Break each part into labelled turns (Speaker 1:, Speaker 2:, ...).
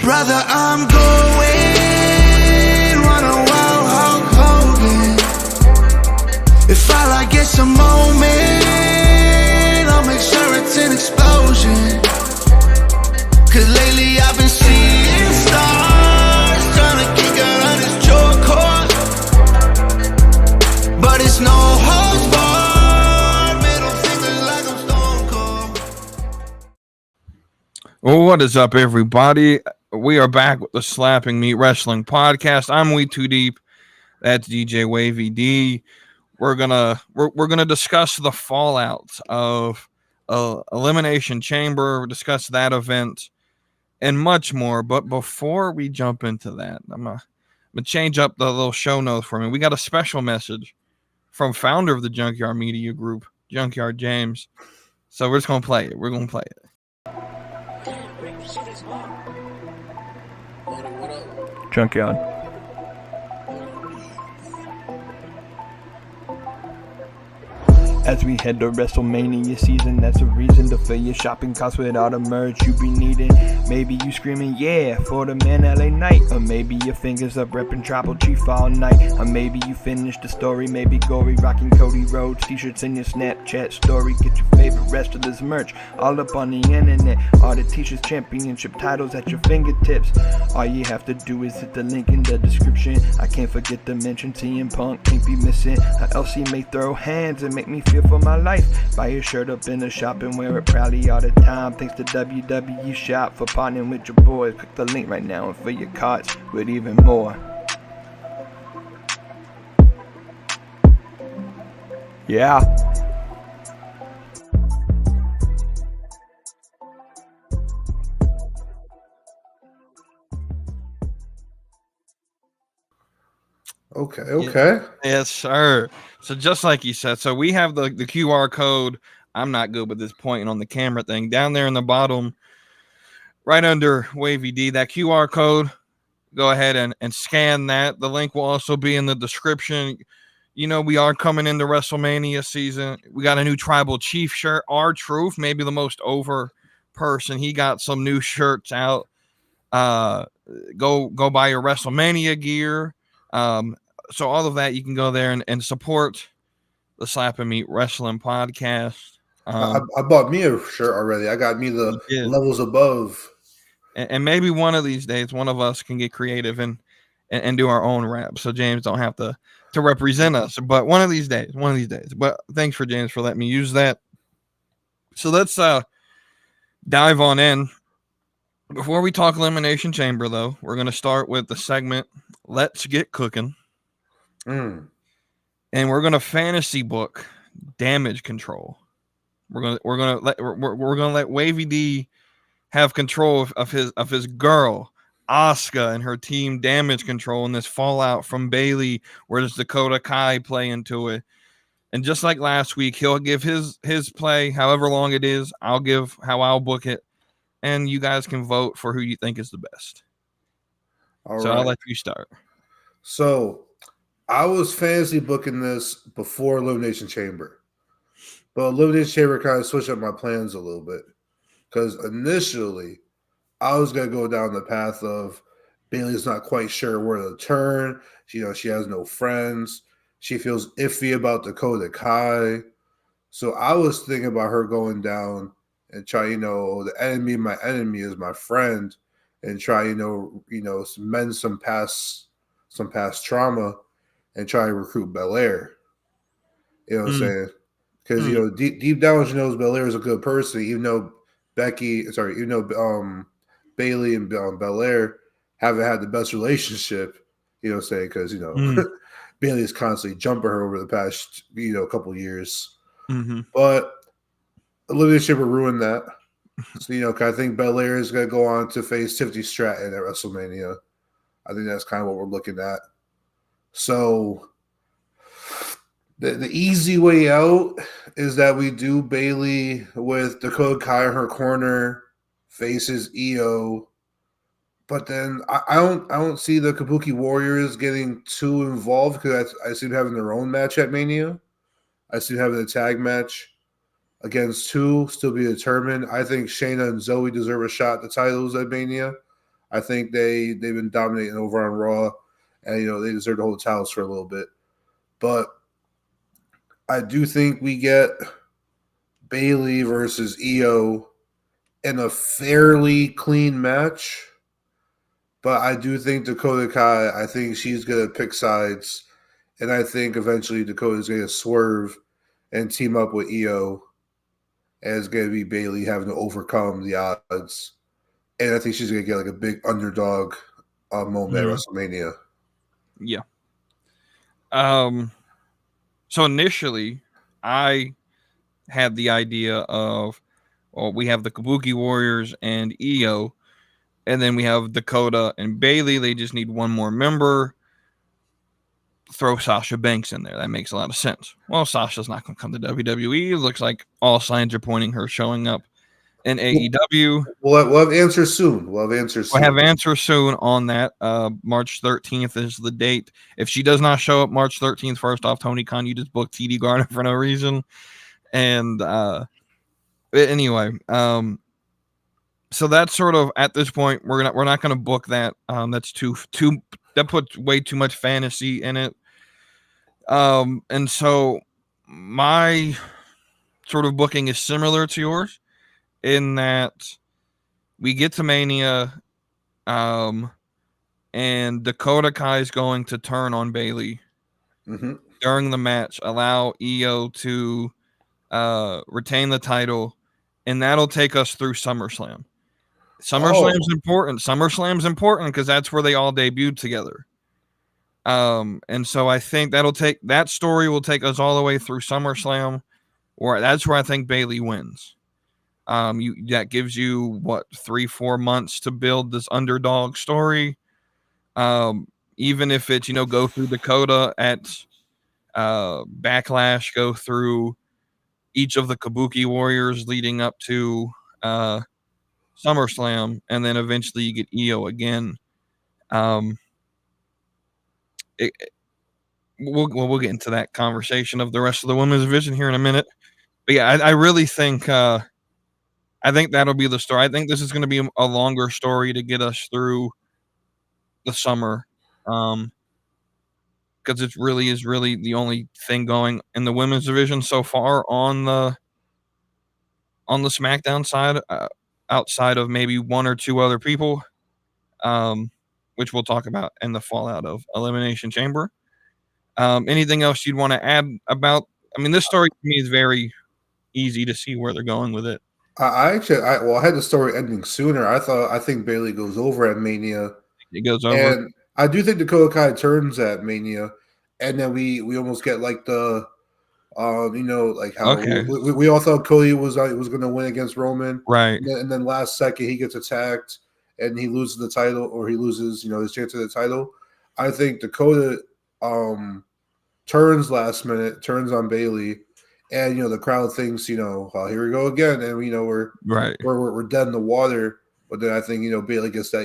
Speaker 1: Brother, I'm going, run a wild Hulk Hogan. If I like it's a moment, I'll make sure it's an explosion. Cause lately I've been seeing stars, trying to kick out on this short course. But it's no holds barred, middle fingers like I'm Stone Cold.
Speaker 2: Well, what is up, everybody? We are back with the Slapping Meat Wrestling Podcast. I'm WeTooDeep. That's DJ Wavy D. We're gonna discuss the fallout of Elimination Chamber, discuss that event, and much more. But before we jump into that, I'm gonna change up the little show notes for me. We got a special message from founder of the Junkyard Media Group, Junkyard James. So we're just gonna play it. We're gonna play it.
Speaker 3: Junkyard. As we head to WrestleMania season, that's a reason to fill your shopping carts with all the merch you be needing. Maybe you screaming, yeah, for the man LA Knight. Or maybe your fingers up repping Tribal Chief all night. Or maybe you finish the story, maybe gory, rocking Cody Rhodes t-shirts in your Snapchat story. Get your favorite wrestlers merch all up on the internet. All the t-shirts, championship titles at your fingertips. All you have to do is hit the link in the description. I can't forget to mention CM Punk can't be missing. Or else he may throw hands and make me feel for my life. Buy your shirt up in the shop and wear it proudly all the time. Thanks to WWE Shop for partnering with your boys. Click the link right now and fill your carts with even more. Yeah.
Speaker 4: Okay.
Speaker 2: Yes, sir. So just like you said, so we have the QR code. I'm not good with this pointing on the camera thing. Down there in the bottom, right under Wavy D, that QR code, go ahead and scan that. The link will also be in the description. You know, we are coming into WrestleMania season. We got a new Tribal Chief shirt. R-Truth, maybe the most over person. He got some new shirts out. Go buy your WrestleMania gear. So all of that, you can go there and support the Slapping Meat Wrestling Podcast.
Speaker 4: I bought me a shirt already. I got me the levels above.
Speaker 2: And maybe one of these days, one of us can get creative and do our own rap. So James don't have to represent us. But one of these days. But thanks for James for letting me use that. So let's dive on in. Before we talk Elimination Chamber, though, we're going to start with the segment Let's Get Cookin'. And we're going to fantasy book Damage Control. We're going to let Wavy D have control of his girl Asuka and her team Damage Control in this fallout from Bailey. Where does Dakota Kai play into it? And just like last week, he'll give his play however long it is. I'll give how I'll book it, and you guys can vote for who you think is the best. All right. I'll let you start.
Speaker 4: So I was fantasy booking this before Elimination Chamber, but Elimination Chamber kind of switched up my plans a little bit because initially I was going to go down the path of Bailey's not quite sure where to turn. She has no friends. She feels iffy about Dakota Kai. So I was thinking about her going down and try, the enemy of my enemy is my friend, and try, mend some past trauma and try to recruit Belair. You know what I'm saying? Because deep down she knows Belair is a good person, even though Bailey and Belair haven't had the best relationship. You know what I'm saying? Because Bailey is constantly jumping her over the past couple years. But Elimination Chamber ruined that. So I think Belair is going to go on to face Tiffy Stratton at WrestleMania. I think that's kind of what we're looking at. So the easy way out is that we do Bailey with Dakota Kai in her corner, faces EO. But then I don't see the Kabuki Warriors getting too involved because I see them having their own match at Mania. I see them having a tag match against two, still be determined. I think Shayna and Zoe deserve a shot at the titles at Mania. I think they've been dominating over on Raw, and they deserve to hold the titles for a little bit. But I do think we get Bayley versus Io in a fairly clean match. But I do think Dakota Kai, I think she's going to pick sides. And I think eventually Dakota's going to swerve and team up with Io. And it's going to be Bayley having to overcome the odds. And I think she's going to get like a big underdog moment at WrestleMania.
Speaker 2: Yeah. So initially, I had the idea of, well, we have the Kabuki Warriors and Io, and then we have Dakota and Bayley. They just need one more member. Throw Sasha Banks in there. That makes a lot of sense. Well, Sasha's not going to come to WWE. It looks like all signs are pointing her showing up in AEW.
Speaker 4: We'll have answers soon. We'll have answers soon
Speaker 2: on that. March 13th is the date. If she does not show up March 13th, first off, Tony Khan, you just booked TD Garner for no reason. And anyway, so that's sort of at this point we're not going to book that. That's too that puts way too much fantasy in it. And so my sort of booking is similar to yours in that we get to Mania, and Dakota Kai is going to turn on Bayley during the match, allow Io to retain the title, and that'll take us through SummerSlam. SummerSlam's important. SummerSlam's important because that's where they all debuted together. And so I think that story will take us all the way through SummerSlam, or that's where I think Bayley wins. That gives you 3-4 months to build this underdog story. Even if it's go through Dakota at Backlash, go through each of the Kabuki Warriors leading up to SummerSlam, and then eventually you get Io again. We'll get into that conversation of the rest of the women's division here in a minute. But yeah, I really think I think that'll be the story. I think this is going to be a longer story to get us through the summer, because it really is the only thing going in the women's division so far on the SmackDown side, outside of maybe one or two other people, which we'll talk about in the fallout of Elimination Chamber. Anything else you'd want to add about? I mean, this story to me is very easy to see where they're going with it.
Speaker 4: I had the story ending sooner. I think Bayley goes over at Mania.
Speaker 2: It goes over,
Speaker 4: and I do think Dakota Kai turns at Mania, and then we almost get like the, like how we all thought Cody was going to win against Roman,
Speaker 2: right?
Speaker 4: And then last second he gets attacked and he loses the title, or he loses his chance of the title. I think Dakota turns last minute, turns on Bayley. And the crowd thinks, oh, here we go again, and we're dead in the water. But then I think Bayley gets that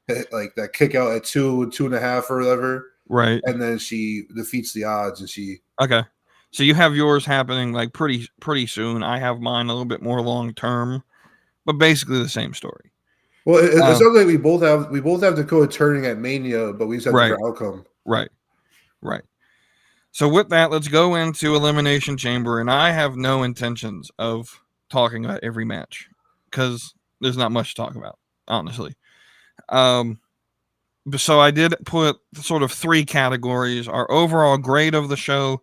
Speaker 4: that kick out at 2.5 or whatever,
Speaker 2: right?
Speaker 4: And then she defeats the odds, and she
Speaker 2: So you have yours happening like pretty soon. I have mine a little bit more long term, but basically the same story.
Speaker 4: Well, it sounds like we both have Dakota turning at Mania, but we just have a different outcome.
Speaker 2: Right. So with that, let's go into Elimination Chamber, and I have no intentions of talking about every match because there's not much to talk about, honestly. So I did put sort of 3 categories: our overall grade of the show,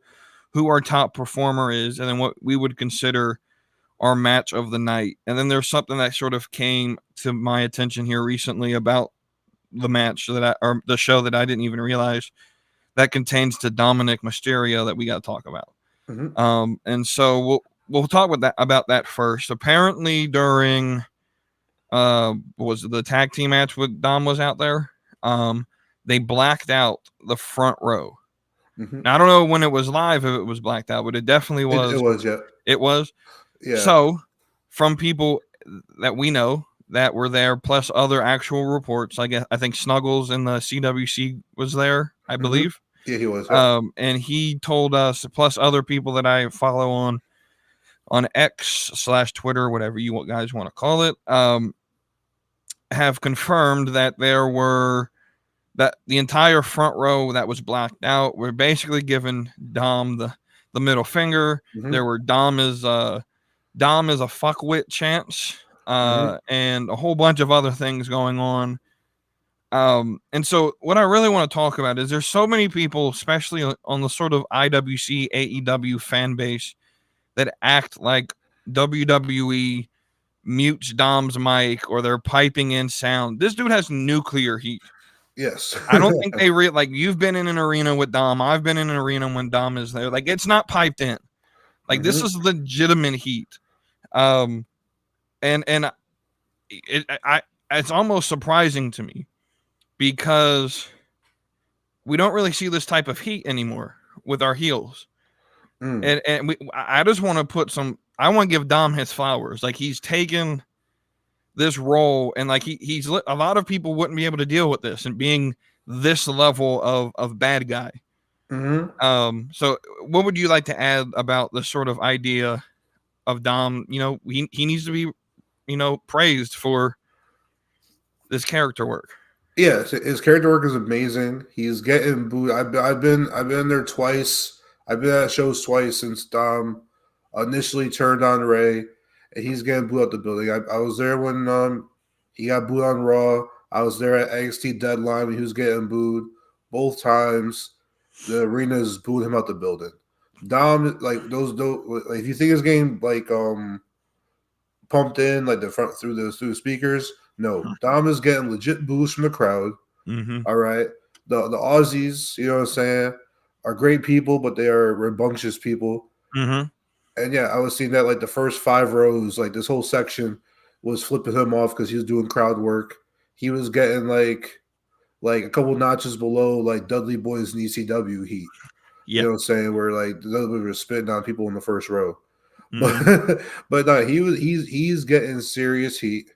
Speaker 2: who our top performer is, and then what we would consider our match of the night. And then there's something that sort of came to my attention here recently about the match or the show that I didn't even realize that contains to Dominic Mysterio that we got to talk about. And so we'll talk about that first. Apparently during was the tag team match with Dom was out there, they blacked out the front row. Now, I don't know when it was live if it was blacked out, but it definitely was.
Speaker 4: It was, yeah.
Speaker 2: It was. Yeah. So from people that we know that were there, plus other actual reports, I think Snuggles in the CWC was there, I believe.
Speaker 4: Yeah, he was.
Speaker 2: And he told us, plus other people that I follow on X/Twitter, whatever you guys want to call it, have confirmed that that the entire front row that was blacked out were basically giving Dom the middle finger.
Speaker 4: Mhm.
Speaker 2: There were Dom is a fuckwit chants,
Speaker 4: Mhm.
Speaker 2: and a whole bunch of other things going on. And so what I really want to talk about is there's so many people, especially on the sort of IWC AEW fan base, that act like WWE mutes Dom's mic or they're piping in sound. This dude has nuclear heat.
Speaker 4: Yes.
Speaker 2: I don't think they like you've been in an arena with Dom. I've been in an arena when Dom is there. Like it's not piped in. Like this is legitimate heat. And it's almost surprising to me because we don't really see this type of heat anymore with our heels. And I just want to put some. I want to give Dom his flowers. Like he's taken this role, and like he's a lot of people wouldn't be able to deal with this and being this level of bad guy. So what would you like to add about the sort of idea of Dom? You know, he needs to be, praised for this character work.
Speaker 4: Yeah, his character work is amazing. He's getting booed. I've been there twice. I've been at shows twice since Dom initially turned on Ray, and he's getting booed out the building. I was there when he got booed on Raw. I was there at NXT Deadline when he was getting booed both times. The arenas booed him out the building. Dom, like those, like, if you think his game like pumped in like the front through the speakers. No, Dom is getting legit boos from the crowd. All right. The Aussies, you know what I'm saying, are great people, but they are rambunctious people. And yeah, I was seeing that like the first 5 rows, like this whole section was flipping him off because he was doing crowd work. He was getting like a couple notches below like Dudley Boyz in ECW heat. You know what I'm saying? Where like the Dudley Boyz were spitting on people in the first row. But no, he's getting serious heat.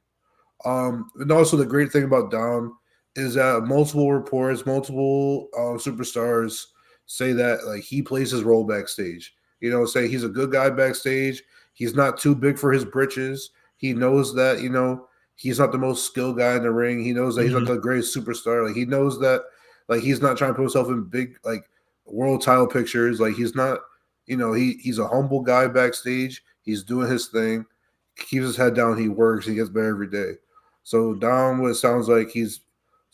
Speaker 4: And also the great thing about Dom is that multiple reports, multiple superstars say that like he plays his role backstage. You know, say he's a good guy backstage. He's not too big for his britches. He knows that, he's not the most skilled guy in the ring. He knows that he's not the greatest superstar. Like he knows that like he's not trying to put himself in big like world title pictures. Like he's not, he's a humble guy backstage. He's doing his thing, keeps his head down, he works, he gets better every day. So Dom, what it sounds like he's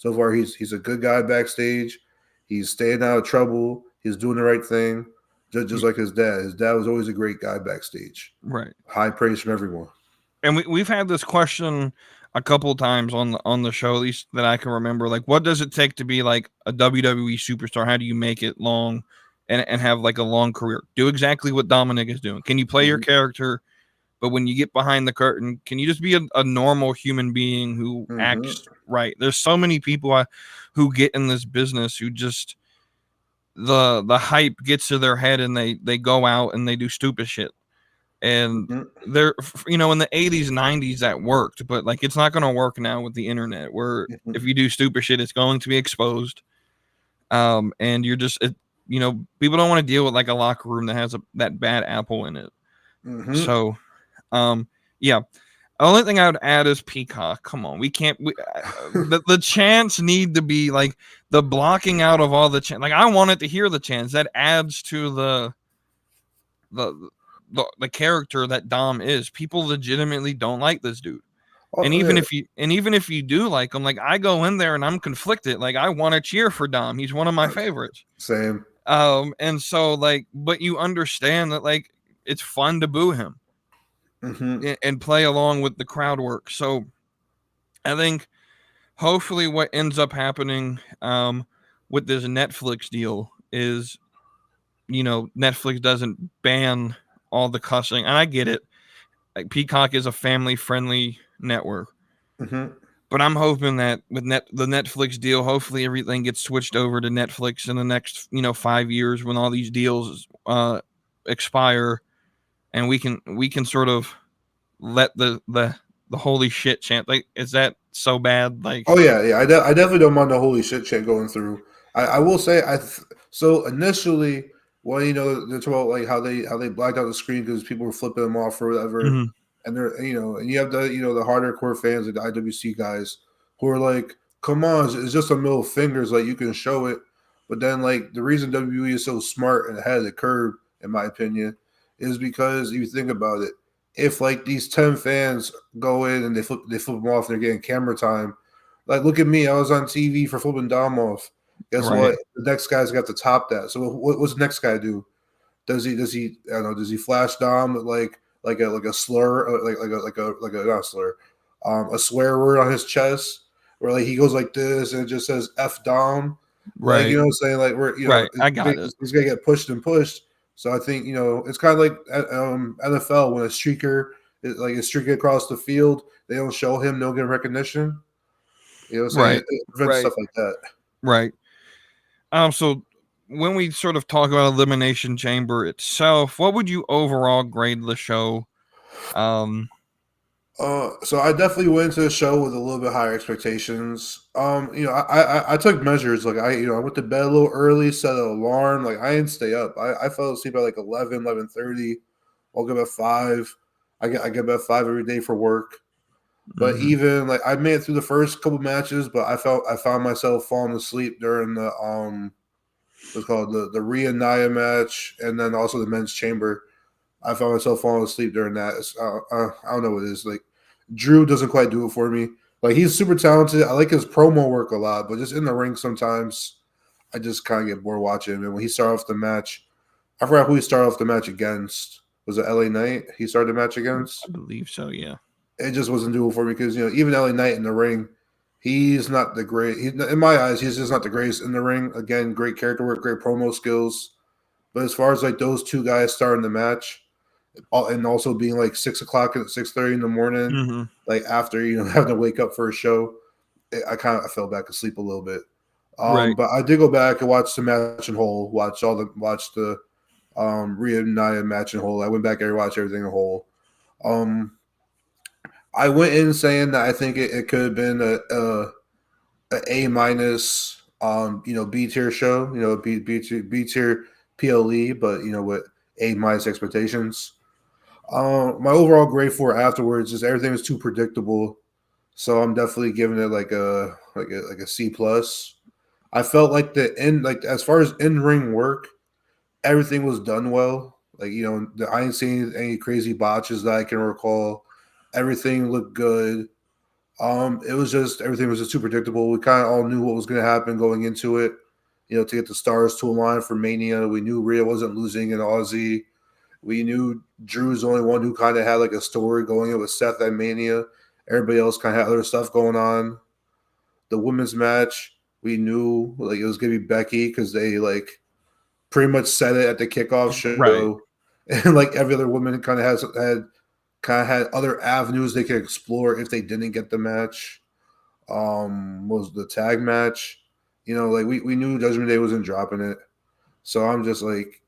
Speaker 4: a good guy backstage. He's staying out of trouble. He's doing the right thing, just like his dad. His dad was always a great guy backstage.
Speaker 2: Right.
Speaker 4: High praise from everyone.
Speaker 2: And we've had this question a couple of times on the show, at least that I can remember. Like, what does it take to be like a WWE superstar? How do you make it long and have like a long career? Do exactly what Dominic is doing. Can you play your character? But when you get behind the curtain, can you just be a normal human being who acts right? There's so many people who get in this business who just the hype gets to their head and they go out and they do stupid shit. And they're, in the 80s, 90s that worked, but like it's not going to work now with the internet where if you do stupid shit, it's going to be exposed. And you're just, people don't want to deal with like a locker room that has that bad apple in it. So, yeah. The only thing I would add is Peacock. Come on, we can't. The chants need to be like the blocking out of all the chants. Like I wanted to hear the chants. That adds to the character that Dom is. People legitimately don't like this dude. And even if you do like him, like I go in there and I'm conflicted. Like I want to cheer for Dom. He's one of my favorites.
Speaker 4: Same.
Speaker 2: And so like, but you understand that like it's fun to boo him. And play along with the crowd work. So I think hopefully what ends up happening with this Netflix deal is, Netflix doesn't ban all the cussing. And I get it. Like Peacock is a family-friendly network. But I'm hoping that with the Netflix deal, hopefully everything gets switched over to Netflix in the next, 5 years when all these deals expire. And we can sort of let the holy shit chant. Like, is that so bad? Like,
Speaker 4: oh yeah. I definitely don't mind the holy shit chant going through. I will say so initially when they're talking about like how they blacked out the screen because people were flipping them off or whatever, and they're and you have the the harder core fans like the IWC guys who are like, come on, it's just a middle fingers, like you can show it. But then like the reason WWE is so smart and ahead of the curve, in my opinion, is because if you think about it, if like these 10 fans go in and they flip them off and they're getting camera time, like look at me, I was on TV for flipping Dom off. Guess
Speaker 2: Right.
Speaker 4: what? The next guy's got to top that. So what's the next guy do? Does he I don't know, does he flash Dom with like a slur, like a not a slur, a swear word on his chest, where like he goes like this and it just says F Dom, like
Speaker 2: Right.
Speaker 4: you know what I'm saying, like we're
Speaker 2: Right. I got it.
Speaker 4: he's gonna get pushed and pushed. So I think it's kind of like NFL when a streaker is streaking across the field, they don't show him, no get recognition. You know what I'm saying?
Speaker 2: Right.
Speaker 4: It prevents
Speaker 2: Right.
Speaker 4: stuff like that.
Speaker 2: Right. So when we sort of talk about Elimination Chamber itself, what would you overall grade the show?
Speaker 4: So I definitely went into the show with a little bit higher expectations. I took measures. Like I went to bed a little early, set an alarm. Like I didn't stay up. I fell asleep at like 11:30. Woke up at 5. I get up at 5 every day for work. But even like I made it through the first couple matches, but I found myself falling asleep during the what's called the Rhea Nia match, and then also the men's chamber. I found myself falling asleep during that. I don't know what it is. Like Drew doesn't quite do it for me. Like he's super talented. I like his promo work a lot, but just in the ring sometimes I just kind of get bored watching him. And when he started off the match, I forgot who he started off the match against. Was it LA Knight? He started the match against.
Speaker 2: I believe so. Yeah.
Speaker 4: It just wasn't doable for me because even LA Knight in the ring, he's not the great. In my eyes, he's just not the greatest in the ring. Again, great character work, great promo skills, but as far as like those two guys starting the match, and also being like 6 o'clock at 6:30 in the morning, like after having to wake up for a show, I fell back asleep a little bit.
Speaker 2: Right.
Speaker 4: But I did go back and watch the match in whole, watch the Rhea Nia match in whole. I went back and watched everything in whole. I went in saying that I think it could have been a minus, B tier show, B tier PLE, but with A minus expectations. My overall grade for it afterwards is everything was too predictable, so I'm definitely giving it like a C plus. I felt like as far as in ring work, everything was done well. Like I ain't seen any crazy botches that I can recall. Everything looked good. It was just everything was just too predictable. We kind of all knew what was going to happen going into it. To get the stars to align for Mania, we knew Rhea wasn't losing in Aussie. We knew Drew's the only one who kind of had like a story going in with Seth at Mania. Everybody else kind of had other stuff going on. The women's match, we knew like it was going to be Becky because they like pretty much said it at the kickoff show,
Speaker 2: Right.
Speaker 4: and like every other woman kind of had other avenues they could explore if they didn't get the match. Was the tag match? Like we knew Judgment Day wasn't dropping it, so I'm just like,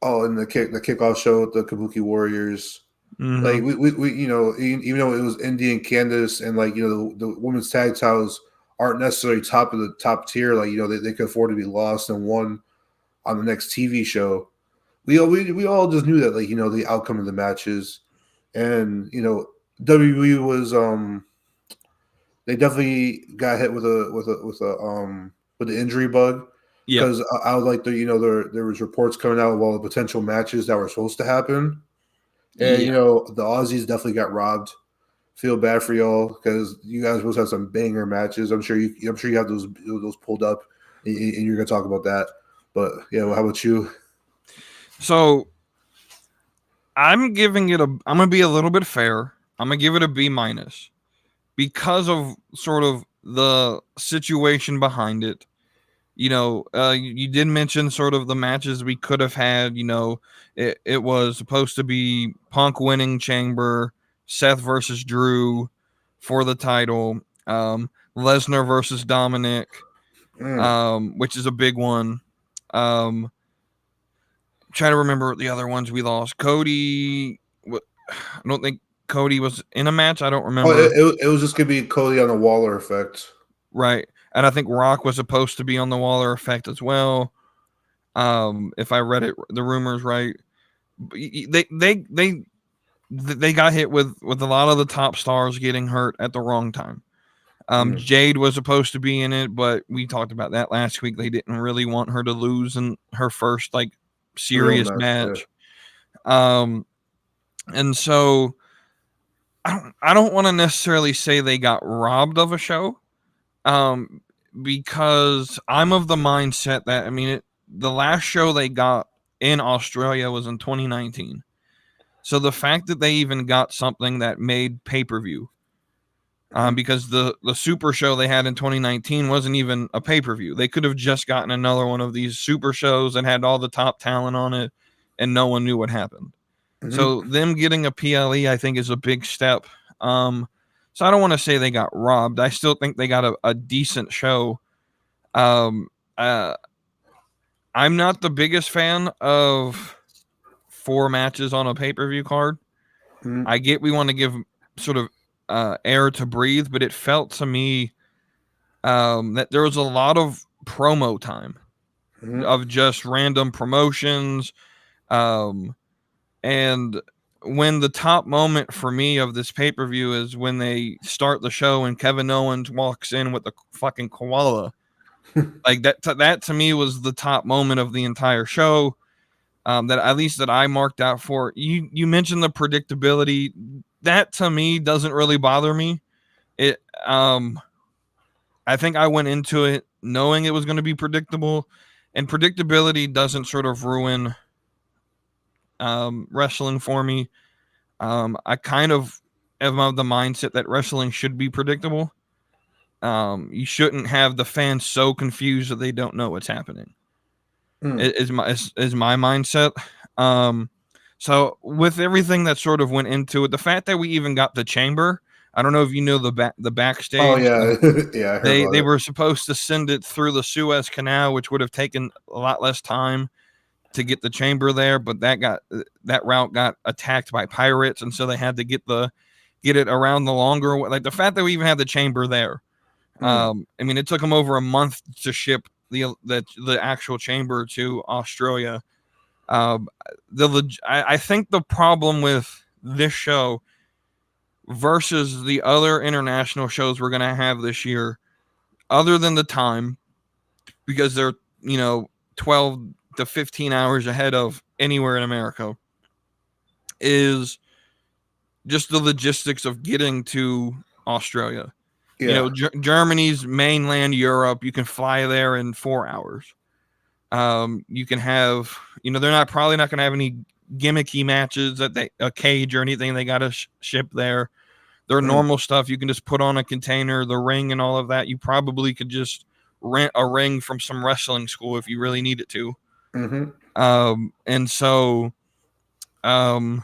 Speaker 4: and the kickoff show with the Kabuki Warriors. Like we even though it was Indy and Candice and like the women's tag titles aren't necessarily top of the top tier. Like they could afford to be lost and won on the next TV show. We all just knew that like the outcome of the matches, and WWE was they definitely got hit with the injury bug. Because I was like there was reports coming out of all the potential matches that were supposed to happen, and the Aussies definitely got robbed. Feel bad for y'all because you guys supposed to have some banger matches. I'm sure you have those pulled up, and you're gonna talk about that. But how about you?
Speaker 2: So I'm gonna be a little bit fair. I'm gonna give it a B minus because of sort of the situation behind it. You did mention sort of the matches we could have had. It was supposed to be Punk winning Chamber, Seth versus Drew for the title, Lesnar versus Dominic, which is a big one. Trying to remember the other ones we lost. Cody, I don't think Cody was in a match. I don't remember.
Speaker 4: It was just gonna be Cody on the Waller effect,
Speaker 2: right? And I think Rock was supposed to be on the Waller effect as well. If I read the rumors right, they got hit with a lot of the top stars getting hurt at the wrong time. Jade was supposed to be in it, but we talked about that last week. They didn't really want her to lose in her first like serious match. And so I don't want to necessarily say they got robbed of a show, because I'm of the mindset that, I mean, the last show they got in Australia was in 2019. So the fact that they even got something that made pay-per-view, because the super show they had in 2019 wasn't even a pay-per-view. They could have just gotten another one of these super shows that had all the top talent on it, and no one knew what happened. So them getting a PLE, I think, is a big step. So I don't want to say they got robbed. I still think they got a decent show. I'm not the biggest fan of 4 matches on a pay-per-view card. I get we want to give sort of air to breathe, but it felt to me that there was a lot of promo time of just random promotions. And when the top moment for me of this pay-per-view is when they start the show and Kevin Owens walks in with a fucking koala. Like that to me was the top moment of the entire show. That at least that I marked out for. You mentioned the predictability. That to me doesn't really bother me. I think I went into it knowing it was going to be predictable, and predictability doesn't sort of ruin wrestling for me. I kind of am of the mindset that wrestling should be predictable. You shouldn't have the fans so confused that they don't know what's happening. Is my mindset. So with everything that sort of went into it, the fact that we even got the chamber, I don't know if you know the backstage.
Speaker 4: Oh yeah, yeah.
Speaker 2: They were supposed to send it through the Suez Canal, which would have taken a lot less time to get the chamber there, but that route got attacked by pirates, and so they had to get it around the longer. Like the fact that we even had the chamber there. I mean, it took them over a month to ship the actual chamber to Australia. I think the problem with this show versus the other international shows we're going to have this year, other than the time, because they're 12 to 15 hours ahead of anywhere in America, is just the logistics of getting to Australia. Yeah. Germany's mainland Europe, you can fly there in 4 hours. You can have, they're probably not going to have any gimmicky matches a cage or anything they got to ship there. Their normal stuff you can just put on a container, the ring and all of that. You probably could just rent a ring from some wrestling school if you really needed to. And so I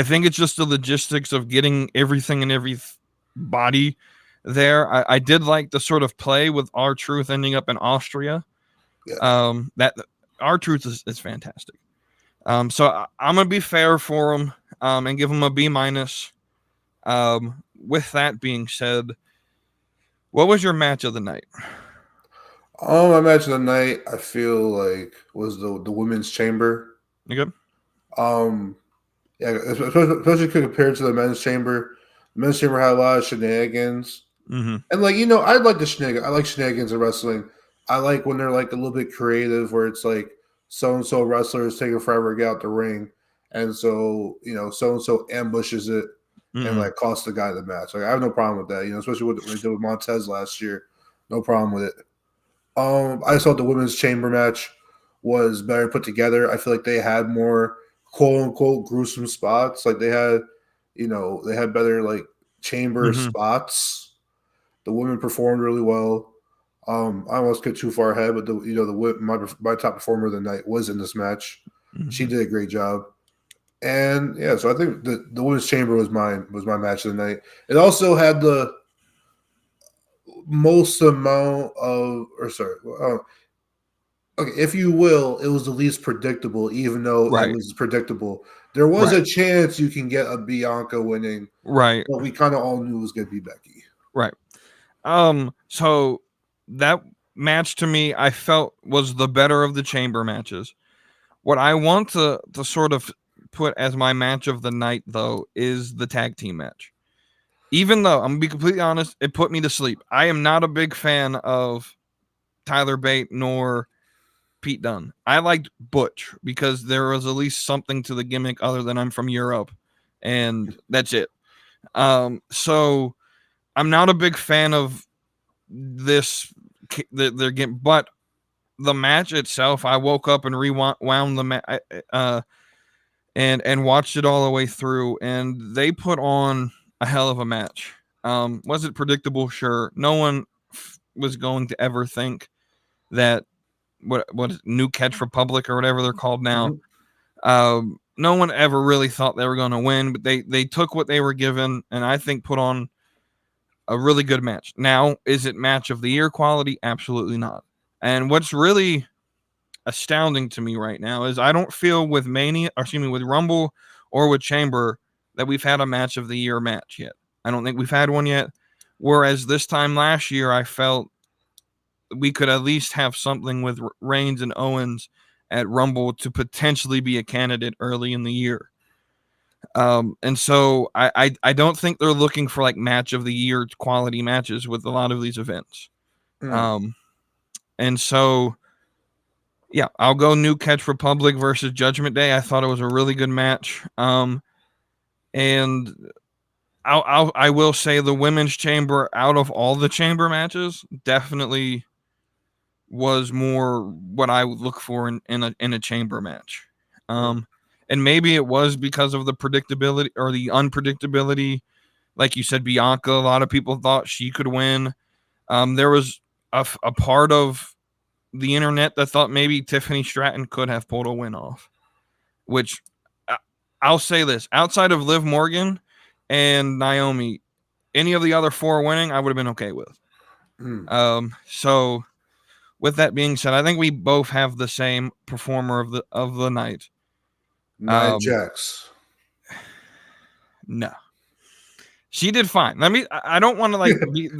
Speaker 2: think it's just the logistics of getting everything and everybody there. I did like the sort of play with R-Truth ending up in Austria. That R-Truth is fantastic. So I'm gonna be fair for him and give him a B-. With that being said, what was your match of the night?
Speaker 4: My match of the night, I feel like, was the women's chamber.
Speaker 2: You good?
Speaker 4: Yeah, especially compared to the men's chamber. The men's chamber had a lot of shenanigans. And I like the shenanigans. I like shenanigans in wrestling. I like when they're like a little bit creative, where it's like so and so wrestler is taking forever to get out the ring, and so so and so ambushes it and like costs the guy the match. Like I have no problem with that. Especially what they did with Montez last year. No problem with it. I just thought the women's chamber match was better put together. I feel like they had more quote unquote gruesome spots. Like they had, they had better like chamber spots. The women performed really well. I almost get too far ahead, but my top performer of the night was in this match. She did a great job. And yeah, so I think the women's chamber was my match of the night. It also had the most amount of, if you will, it was the least predictable, even though it was predictable. There was a chance you can get a Bianca winning, but we kind of all knew it was going to be Becky. Right.
Speaker 2: So that match to me, I felt was the better of the chamber matches. What I want to sort of put as my match of the night, though, is the tag team match. even though I'm gonna be completely honest, it put me to sleep. I am not a big fan of Tyler Bate nor Pete Dunne. I liked Butch because there was at least something to the gimmick other than I'm from Europe, and that's it. So I'm not a big fan of this. They're getting, but the match itself, I woke up and rewound the match, and watched it all the way through, and they put on a hell of a match. Was it predictable? Sure. No one was going to ever think that what New Catch Republic or whatever they're called now. No one ever really thought they were going to win, but they took what they were given, and I think put on a really good match. Now, is it match of the year quality? Absolutely not. And what's really astounding to me right now is I don't feel with with Rumble or with Chamber that we've had a match of the year match yet. I don't think we've had one yet. Whereas this time last year, I felt we could at least have something with Reigns and Owens at Rumble to potentially be a candidate early in the year. And so I don't think they're looking for like match of the year quality matches with a lot of these events. And so, yeah, I'll go New Catch Republic versus Judgment Day. I thought it was a really good match. And I will say the Women's Chamber, out of all the Chamber matches, definitely was more what I would look for in a Chamber match. And maybe it was because of the predictability or the unpredictability. Like you said, Bianca, a lot of people thought she could win. There was a part of the internet that thought maybe Tiffany Stratton could have pulled a win off, which I'll say this, outside of Liv Morgan and Naomi, any of the other four winning, I would have been okay with. So with that being said, I think we both have the same performer of the night.
Speaker 4: Nia Jax.
Speaker 2: No, she did fine. I don't want to like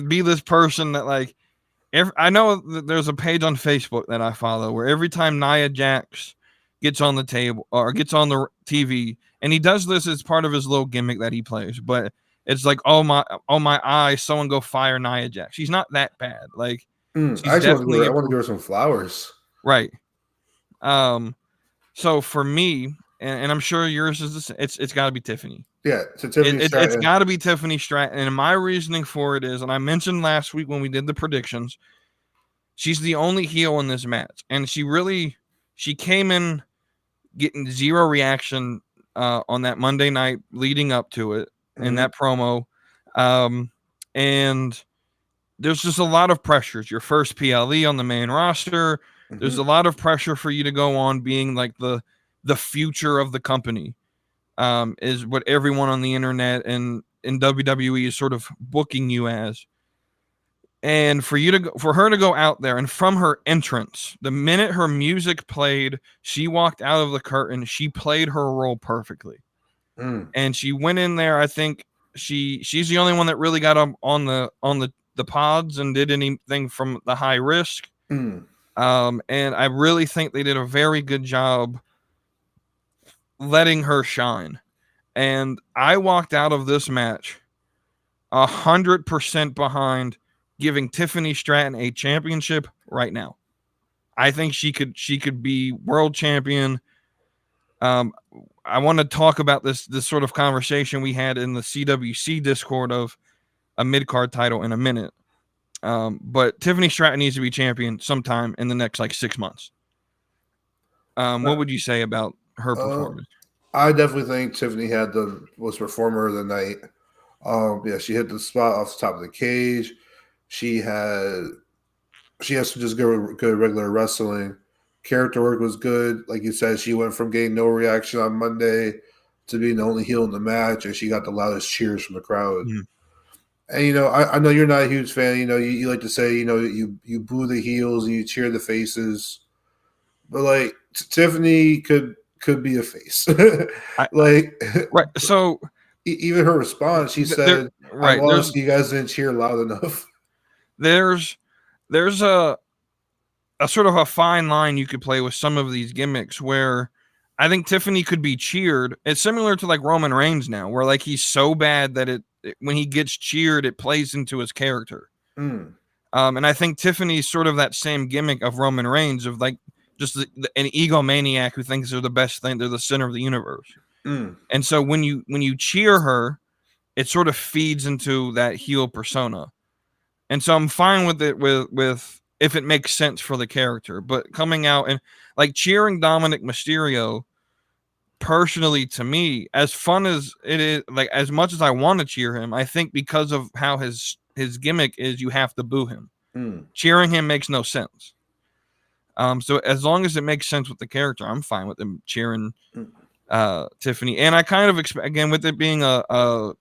Speaker 2: be this person that like, I know that there's a page on Facebook that I follow where every time Nia Jax gets on the table or gets on the TV, and he does this as part of his little gimmick that he plays, but it's like, oh my eyes, someone go fire Nia Jax. She's not that bad. Like,
Speaker 4: I want to give her some flowers.
Speaker 2: Right. So for me, and I'm sure yours is the same, it's got to be Tiffany.
Speaker 4: Yeah, it's
Speaker 2: got to be Tiffany Stratton. And my reasoning for it is, and I mentioned last week when we did the predictions, she's the only heel in this match. And she came in getting zero reaction on that Monday night leading up to it in that promo. And there's just a lot of pressures. Your first PLE on the main roster. There's a lot of pressure for you to go on being like the future of the company. Is what everyone on the internet and in WWE is sort of booking you as. And for her to go out there, and from her entrance, the minute her music played, she walked out of the curtain. She played her role perfectly, and she went in there. I think she's the only one that really got on the pods and did anything from the high risk. And I really think they did a very good job letting her shine. And I walked out of this match 100% behind giving Tiffany Stratton a championship right now. I think she could be world champion. I want to talk about this sort of conversation we had in the CWC Discord of a mid-card title in a minute. But Tiffany Stratton needs to be champion sometime in the next like 6 months. What would you say about her performance?
Speaker 4: I definitely think Tiffany was performer of the night. Yeah, she hit the spot off the top of the cage. She has some just good regular wrestling. Character work was good. Like you said, she went from getting no reaction on Monday to being the only heel in the match, and she got the loudest cheers from the crowd. And I know you're not a huge fan. You like to say you boo the heels and you cheer the faces, but like Tiffany could be a face. Right.
Speaker 2: So
Speaker 4: even her response, she said, "I lost. You guys didn't cheer loud enough."
Speaker 2: There's a sort of a fine line you could play with some of these gimmicks where I think Tiffany could be cheered. It's similar to like Roman Reigns now, where like he's so bad that when he gets cheered, it plays into his character.
Speaker 4: Mm.
Speaker 2: And I think Tiffany's sort of that same gimmick of Roman Reigns, of like just an egomaniac who thinks they're the best thing, they're the center of the universe.
Speaker 4: Mm.
Speaker 2: And so when you cheer her, it sort of feeds into that heel persona. And so I'm fine with it with if it makes sense for the character. But coming out and like cheering Dominic Mysterio, personally, to me, as fun as it is, like as much as I want to cheer him, I think because of how his gimmick is, you have to boo him.
Speaker 4: Mm.
Speaker 2: Cheering him makes no sense. So as long as it makes sense with the character, I'm fine with them cheering Tiffany. And I kind of expect, again, with it being a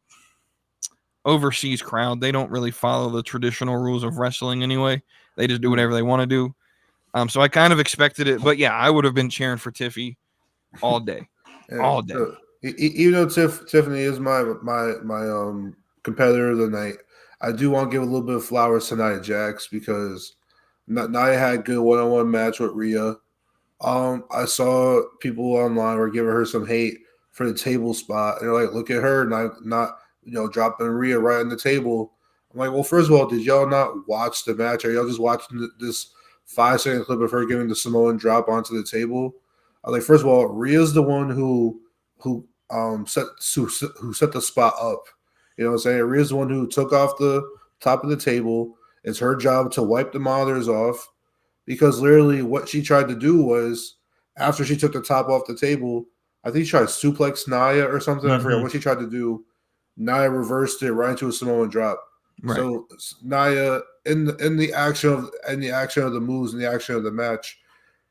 Speaker 2: overseas crowd, they don't really follow the traditional rules of wrestling anyway. They just do whatever they want to do. So I kind of expected it, but yeah, I would have been cheering for Tiffy all day.
Speaker 4: Yeah.
Speaker 2: All day.
Speaker 4: So, even though Tiffany is my competitor of the night, I do want to give a little bit of flowers to Nia Jax because Nia had a good one-on-one match with Rhea. I saw people online were giving her some hate for the table spot. And they're like, look at her, not dropping Rhea right on the table. I'm like, well, first of all, did y'all not watch the match? Are y'all just watching this 5-second clip of her giving the Samoan drop onto the table? I was like, first of all, Rhea's the one who set the spot up. You know what I'm saying? Rhea's the one who took off the top of the table. It's her job to wipe the monitors off, because literally what she tried to do was, after she took the top off the table, I think she tried to suplex Nia or something. I forget what she tried to do. Nia reversed it right into a Samoan drop. Right. So Nia, in the action of the moves and the action of the match,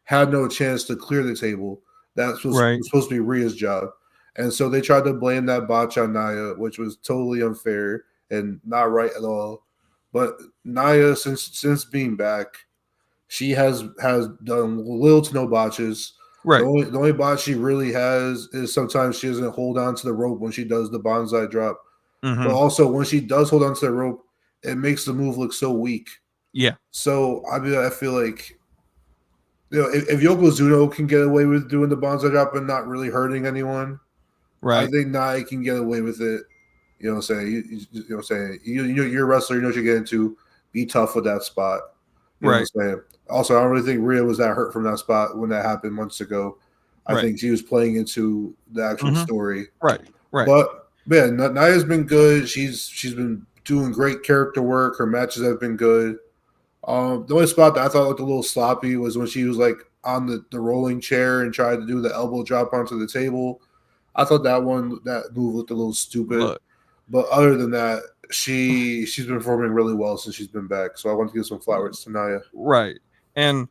Speaker 4: had no chance to clear the table. That was supposed to be Rhea's job. And so they tried to blame that botch on Nia, which was totally unfair and not right at all. But Nia, since being back, she has done little to no botches. Right. The only botch she really has is sometimes she doesn't hold on to the rope when she does the bonsai drop. Mm-hmm. But also when she does hold on to the rope, it makes the move look so weak. Yeah. So I feel like, if Yokozuna can get away with doing the bonsai drop and not really hurting anyone, right? I think Nia can get away with it. You know what I'm saying? You're a wrestler. You know what you get into. Be tough with that spot. You know what I'm saying? Also, I don't really think Rhea was that hurt from that spot when that happened months ago. I think she was playing into the actual story. Right. But man, Nia's been good. She's been doing great character work. Her matches have been good. The only spot that I thought looked a little sloppy was when she was like on the rolling chair and tried to do the elbow drop onto the table. I thought that move looked a little stupid. But other than that, she's been performing really well since she's been back. So I want to give some flowers to Nia.
Speaker 2: Right. And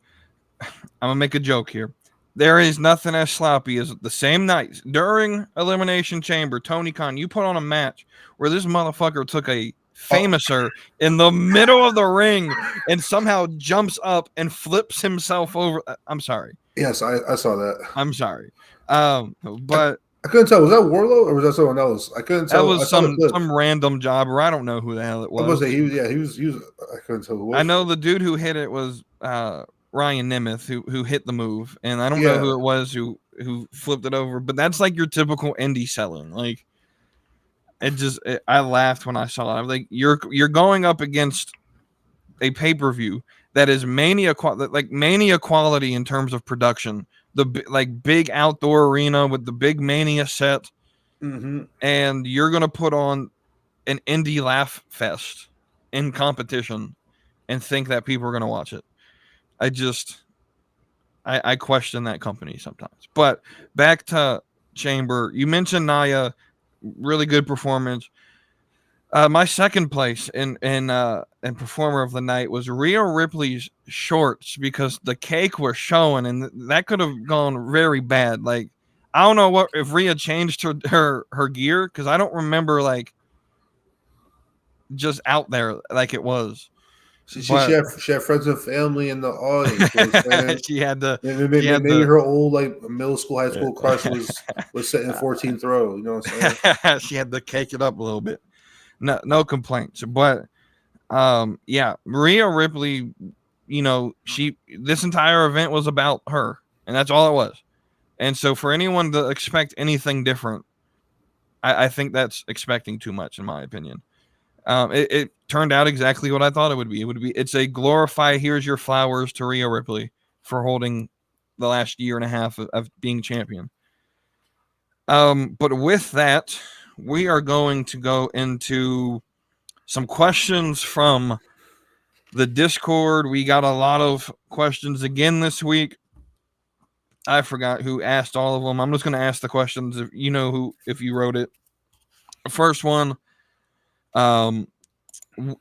Speaker 2: I'm gonna make a joke here. There is nothing as sloppy as the same night during Elimination Chamber, Tony Khan, you put on a match where this motherfucker took a Famouser in the middle of the ring and somehow jumps up and flips himself over. I'm sorry.
Speaker 4: Yes, I saw that.
Speaker 2: I'm sorry. But
Speaker 4: I couldn't tell. Was that Warlow or was that someone else? I couldn't tell.
Speaker 2: That was some random jobber. I don't know who the hell it was.
Speaker 4: I was say he was. I couldn't tell who it was.
Speaker 2: I know the dude who hit it was Ryan Nemeth, who hit the move, and I don't know who it was who flipped it over. But that's like your typical indie selling. Like I laughed when I saw it. I was like, you're going up against a pay-per-view that is mania quality in terms of production. The big outdoor arena with the big Mania set, and you're gonna put on an indie laugh fest in competition and think that people are gonna watch it. I question that company sometimes. But back to Chamber, you mentioned Nia, really good performance. My second place in performer of the night was Rhea Ripley's shorts, because the cake was showing and that could have gone very bad. Like, I don't know if Rhea changed her gear, because I don't remember like just out there like it was.
Speaker 4: She had friends and family in the audience.
Speaker 2: She had
Speaker 4: maybe her old like middle school, high school crush was sitting in 14th row. You know what I'm saying?
Speaker 2: She had to cake it up a little bit. No complaints. But Rhea Ripley, this entire event was about her, and that's all it was. And so for anyone to expect anything different, I think that's expecting too much, in my opinion. It turned out exactly what I thought it would be. It's a glorify, here's your flowers to Rhea Ripley for holding the last year and a half of being champion. But with that, we are going to go into some questions from the Discord. We got a lot of questions again this week. I forgot who asked all of them. I'm just going to ask the questions if you know who, if you wrote it. First one,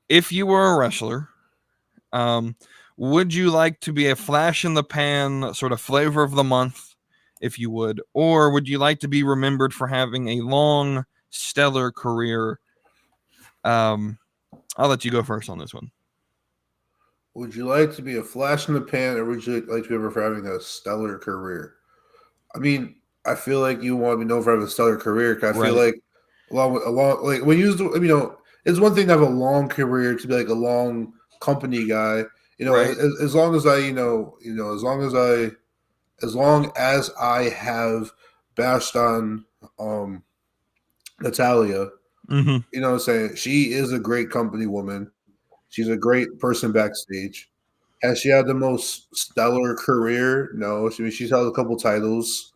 Speaker 2: if you were a wrestler, would you like to be a flash in the pan sort of flavor of the month, if you would, or would you like to be remembered for having a long, stellar career? I'll let you go first on this one.
Speaker 4: Would you like to be a flash in the pan, or would you like to be remembered for having a stellar career? I mean, I feel like you want to be known for having a stellar career. Cause I feel like like when you use, it's one thing to have a long career, to be like a long company guy. As long as I, as long as I have bashed on Natalia,
Speaker 2: Mm-hmm.
Speaker 4: you know what I'm saying? She is a great company woman. She's a great person backstage. Has she had the most stellar career? No. She's held a couple titles,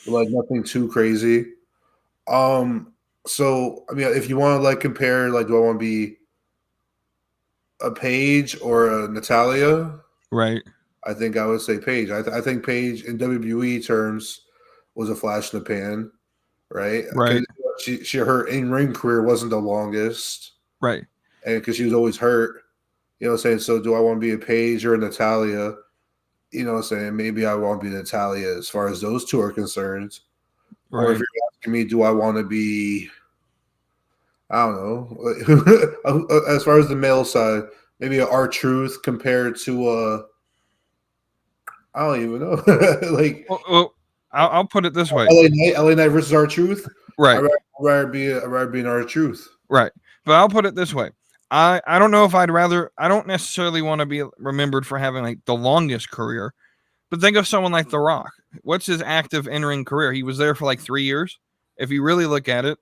Speaker 4: but like nothing too crazy. So I mean, if you want to like compare, like, do I want to be a Paige or a Natalia?
Speaker 2: Right.
Speaker 4: I think I would say Paige. I think Paige in WWE terms was a flash in the pan, right?
Speaker 2: Right.
Speaker 4: Her in-ring career wasn't the longest,
Speaker 2: Right.
Speaker 4: and because she was always hurt. You know what I'm saying? So do I want to be a Paige or a Natalia? You know what I'm saying? Maybe I want to be Natalia as far as those two are concerned.
Speaker 2: Right.
Speaker 4: Or if you're asking me, do I want to be, I don't know, as far as the male side, maybe a R-Truth compared to I don't even know. Like,
Speaker 2: well, I'll put it this way.
Speaker 4: LA Knight versus R-Truth?
Speaker 2: Right.
Speaker 4: I'd rather be an R-Truth.
Speaker 2: Right. But I'll put it this way. I don't know if I don't necessarily want to be remembered for having like the longest career, but think of someone like The Rock. What's his active in-ring career? He was there for like 3 years. If you really look at it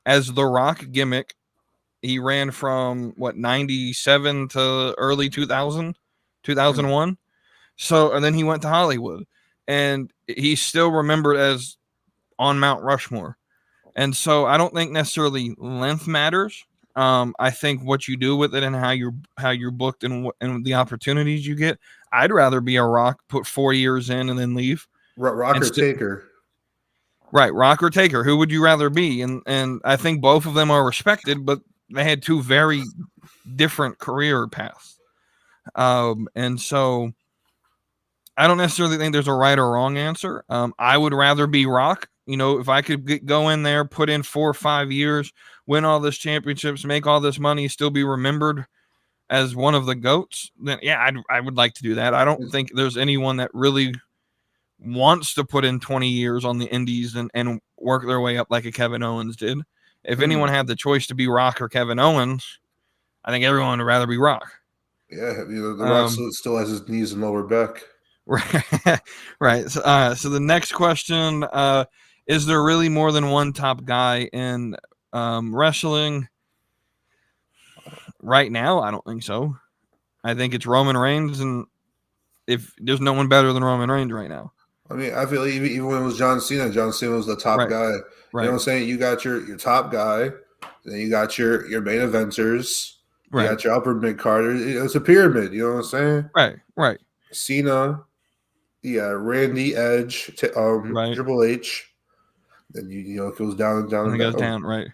Speaker 2: as The Rock gimmick, he ran from 97 to early 2000, 2001. So, and then he went to Hollywood, and he's still remembered as on Mount Rushmore. And so I don't think necessarily length matters. I think what you do with it and how you're booked and the opportunities you get. I'd rather be a Rock, put 4 years in and then leave.
Speaker 4: Rock or Taker.
Speaker 2: Right, Rock or Taker. Who would you rather be? And I think both of them are respected, but they had two very different career paths. And so I don't necessarily think there's a right or wrong answer. I would rather be Rock. If I could go in there, put in 4 or 5 years, win all this championships, make all this money, still be remembered as one of the GOATs, then yeah, I would like to do that. I don't think there's anyone that really wants to put in 20 years on the indies and work their way up like a Kevin Owens did. If anyone had the choice to be Rock or Kevin Owens, I think everyone would rather be Rock.
Speaker 4: Yeah, the Rock still has his knees and lower back.
Speaker 2: Right. Right. So the next question, is there really more than one top guy in wrestling? Right now, I don't think so. I think it's Roman Reigns, and if there's no one better than Roman Reigns right now.
Speaker 4: I mean, I feel even when it was John Cena was the top guy.
Speaker 2: Right.
Speaker 4: You know what I'm saying? You got your top guy, then you got your main eventers, you got your upper mid card. It's a pyramid. You know what I'm saying?
Speaker 2: Right.
Speaker 4: Cena, Randy, Edge, Triple H. Then it goes down and down.
Speaker 2: It goes down, right.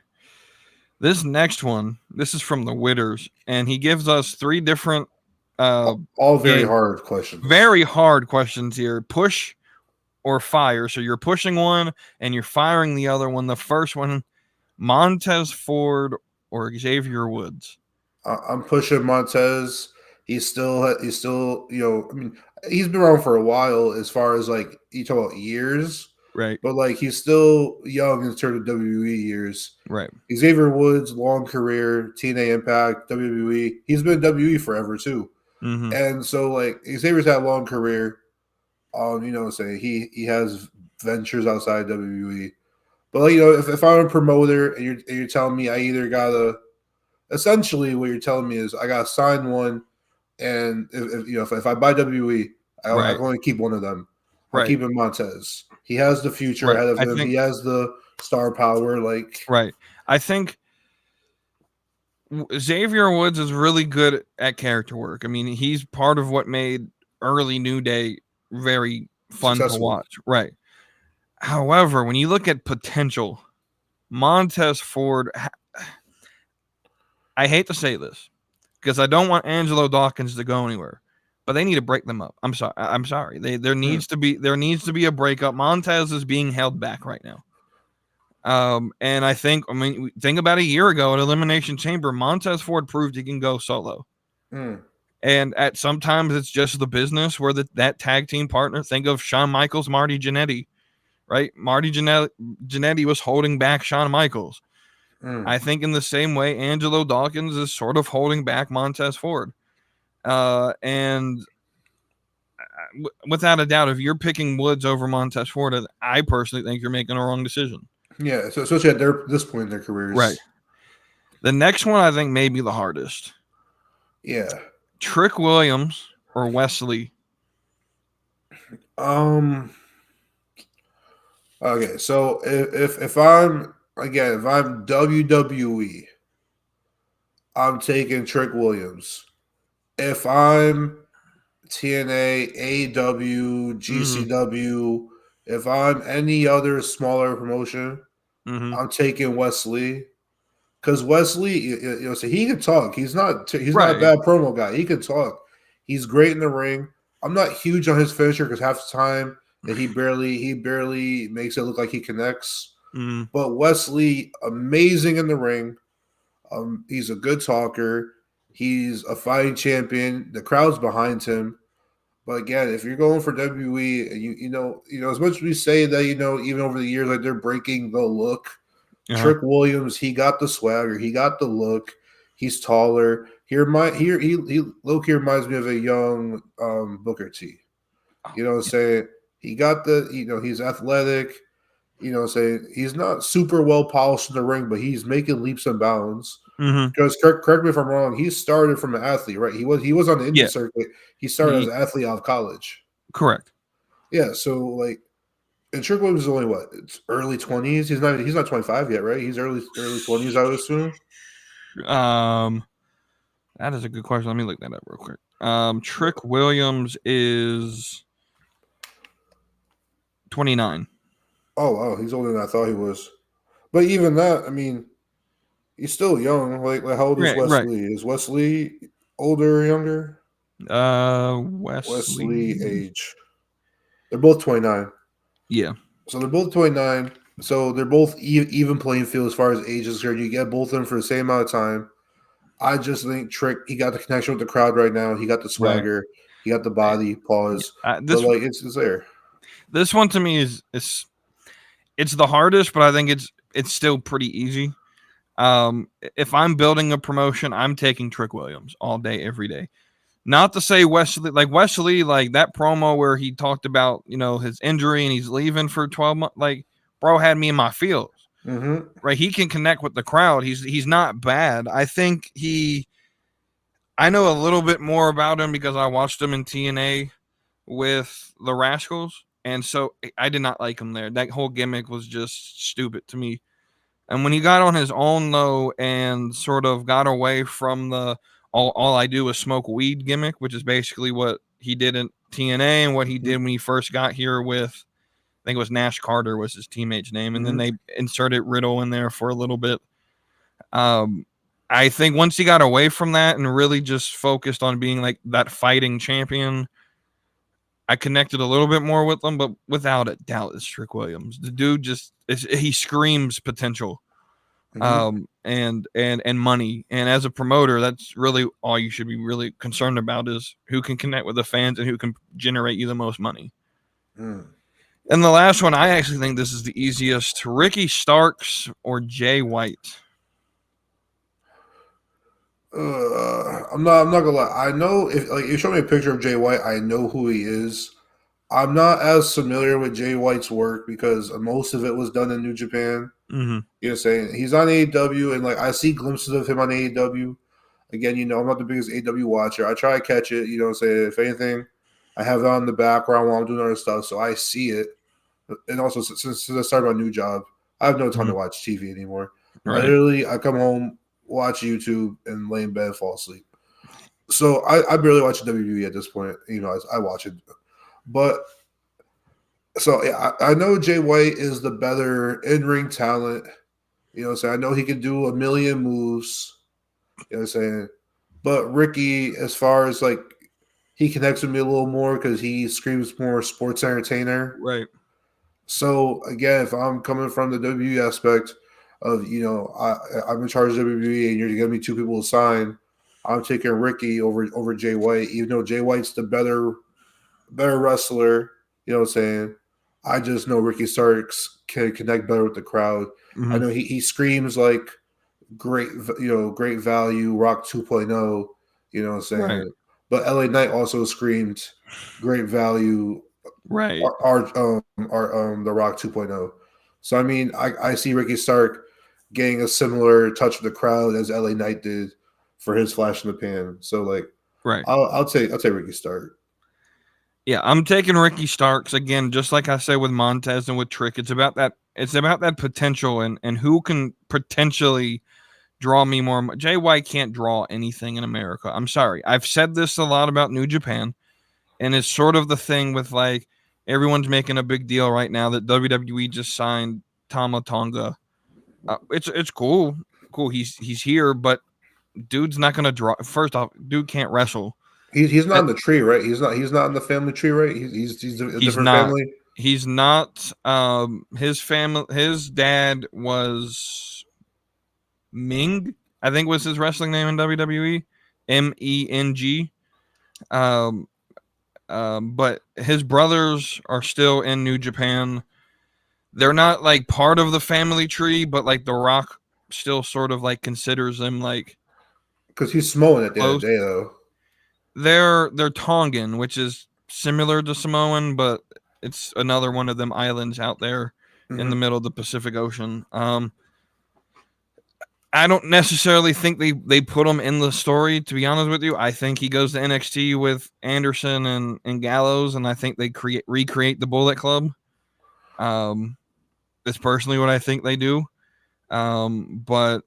Speaker 2: This next one, this is from the Witters, and he gives us 3 different
Speaker 4: all very hard questions.
Speaker 2: Very hard questions here. Push or fire. So you're pushing one and you're firing the other one. The first one, Montez Ford or Xavier Woods.
Speaker 4: I'm pushing Montez. He's still, I mean, he's been around for a while as far as like you talk about years.
Speaker 2: Right.
Speaker 4: But like he's still young in terms of WWE years.
Speaker 2: Right.
Speaker 4: Xavier Woods, long career, TNA Impact, WWE. He's been WWE forever too.
Speaker 2: Mm-hmm.
Speaker 4: And so like Xavier's had a long career. He has ventures outside WWE. But like, if I'm a promoter and you're telling me I either gotta, essentially what you're telling me is I gotta sign one, and if I buy WWE, I can only keep one of them. I'm
Speaker 2: Right.
Speaker 4: keeping Montez. He has the future
Speaker 2: Right.
Speaker 4: ahead of
Speaker 2: I
Speaker 4: him.
Speaker 2: think-
Speaker 4: He has the star power. Like,
Speaker 2: Right. I think Xavier Woods is really good at character work. I mean, he's part of what made early New Day very fun to
Speaker 4: successful.
Speaker 2: watch. Right. However, when you look at potential, Montez Ford, I hate to say this because I don't want Angelo Dawkins to go anywhere, but they need to break them up. I'm sorry. There needs to be a breakup. Montez is being held back right now. And think about a year ago at Elimination Chamber, Montez Ford proved he can go solo. And at sometimes it's just the business where that tag team partner, think of Shawn Michaels, Marty Jannetty, right? Marty Jannetty was holding back Shawn Michaels. I think in the same way, Angelo Dawkins is sort of holding back Montez Ford. And without a doubt, if you're picking Woods over Montez Ford, I personally think you're making a wrong decision.
Speaker 4: Yeah, so especially at this point in their careers.
Speaker 2: Right. The next one I think may be the hardest.
Speaker 4: Yeah.
Speaker 2: Trick Williams or Wes Lee?
Speaker 4: Okay, so if I'm WWE, I'm taking Trick Williams. If I'm TNA, AEW, GCW, if I'm any other smaller promotion, I'm taking Wes Lee. Because Wes Lee, so he can talk. He's not a bad promo guy. He can talk. He's great in the ring. I'm not huge on his finisher because half the time that he barely makes it look like he connects. But Wes Lee, amazing in the ring. He's a good talker. He's a fighting champion. The crowd's behind him. But again, if you're going for WWE, you know, as much as we say that, even over the years, like they're breaking the look. Trick Williams, he got the swagger, he got the look. He's taller. He low-key reminds me of a young Booker T. You know what I'm saying? He got he's athletic. You know what I'm saying? He's not super well polished in the ring, but he's making leaps and bounds. Because correct me if I'm wrong, he started from an athlete, right? He was on the indie circuit. He started as an athlete out of college.
Speaker 2: Correct. Yeah,
Speaker 4: so like, and Trick Williams is only what? It's early 20s. He's not 25 yet, right? He's early 20s, I would assume.
Speaker 2: That is a good question. Let me look that up real quick. Trick Williams is 29.
Speaker 4: Oh wow, he's older than I thought he was. But even that, I mean, he's still young. Like how old is Wes Lee? Is Wes Lee older or younger?
Speaker 2: Wes
Speaker 4: Lee age. They're both 29.
Speaker 2: Yeah.
Speaker 4: So they're both 29. So they're both even playing field as far as age is concerned. You get both of them for the same amount of time. I just think Trick, he got the connection with the crowd right now. He got the swagger. Right. He got the body. Pause. But like it's there.
Speaker 2: This one to me is it's the hardest, but I think it's still pretty easy. If I'm building a promotion, I'm taking Trick Williams all day, every day. Not to say Wes Lee, like that promo where he talked about, his injury and he's leaving for 12 months. Like, bro had me in my feels. Right? He can connect with the crowd. He's not bad. I think I know a little bit more about him because I watched him in TNA with the Rascals. And so I did not like him there. That whole gimmick was just stupid to me. And when he got on his own, though, and sort of got away from the all I do is smoke weed gimmick, which is basically what he did in TNA and what he did when he first got here with, I think it was Nash Carter was his teammate's name. And then they inserted Riddle in there for a little bit. I think once he got away from that and really just focused on being like that fighting champion, I connected a little bit more with him, but without a doubt, it's Trick Williams. The dude he screams potential, and money. And as a promoter, that's really all you should be really concerned about is who can connect with the fans and who can generate you the most money. And the last one, I actually think this is the easiest: Ricky Starks or Jay White.
Speaker 4: I'm not gonna lie. I know if you show me a picture of Jay White, I know who he is. I'm not as familiar with Jay White's work because most of it was done in New Japan.
Speaker 2: Mm-hmm.
Speaker 4: You know what I'm saying? He's on AEW, and like I see glimpses of him on AEW. Again, I'm not the biggest AEW watcher. I try to catch it, what I'm saying? If anything, I have it on the background while I'm doing other stuff, so I see it. And also, since I started my new job, I have no time to watch TV anymore.
Speaker 2: Right.
Speaker 4: I come home, watch YouTube, and lay in bed and fall asleep. So I barely watch WWE at this point. I watch it. But so yeah, I know Jay White is the better in-ring talent. So I know he can do a million moves. You know what I'm saying? But Ricky, as far as like, he connects with me a little more because he screams more sports entertainer.
Speaker 2: Right.
Speaker 4: So again, if I'm coming from the WWE aspect of, I'm in charge of WWE and you're gonna be two people to sign, I'm taking Ricky over Jay White, even though Jay White's the better wrestler. You know what I'm saying? I just know Ricky Starks can connect better with the crowd.
Speaker 2: Mm-hmm.
Speaker 4: I know he screams like great value, Rock 2.0. You know what I'm saying?
Speaker 2: Right.
Speaker 4: But LA Knight also screamed great value.
Speaker 2: Right.
Speaker 4: The Rock 2.0. So I mean, I see Ricky Stark getting a similar touch with the crowd as LA Knight did for his flash in the pan. So like,
Speaker 2: right.
Speaker 4: I'll take Ricky Stark.
Speaker 2: Yeah, I'm taking Ricky Starks again, just like I said with Montez and with Trick. It's about that potential and who can potentially draw me more. Jay White can't draw anything in America. I'm sorry. I've said this a lot about New Japan, and it's sort of the thing with like everyone's making a big deal right now that WWE just signed Tama Tonga. It's cool. He's here, but dude's not gonna draw. First off, dude can't wrestle.
Speaker 4: He's not in the tree, right? He's not in the family tree, right? He's a different family.
Speaker 2: He's not. His dad was Ming, I think was his wrestling name in WWE. MENG. But his brothers are still in New Japan. They're not like part of the family tree, but like The Rock still sort of like considers them like,
Speaker 4: because he's Samoan at the end of the day, though.
Speaker 2: They're Tongan, which is similar to Samoan, but it's another one of them islands out there in the middle of the Pacific Ocean. I don't necessarily think they put him in the story, to be honest with you. I think he goes to NXT with Anderson and Gallows, and I think they recreate the Bullet Club. That's personally what I think they do. But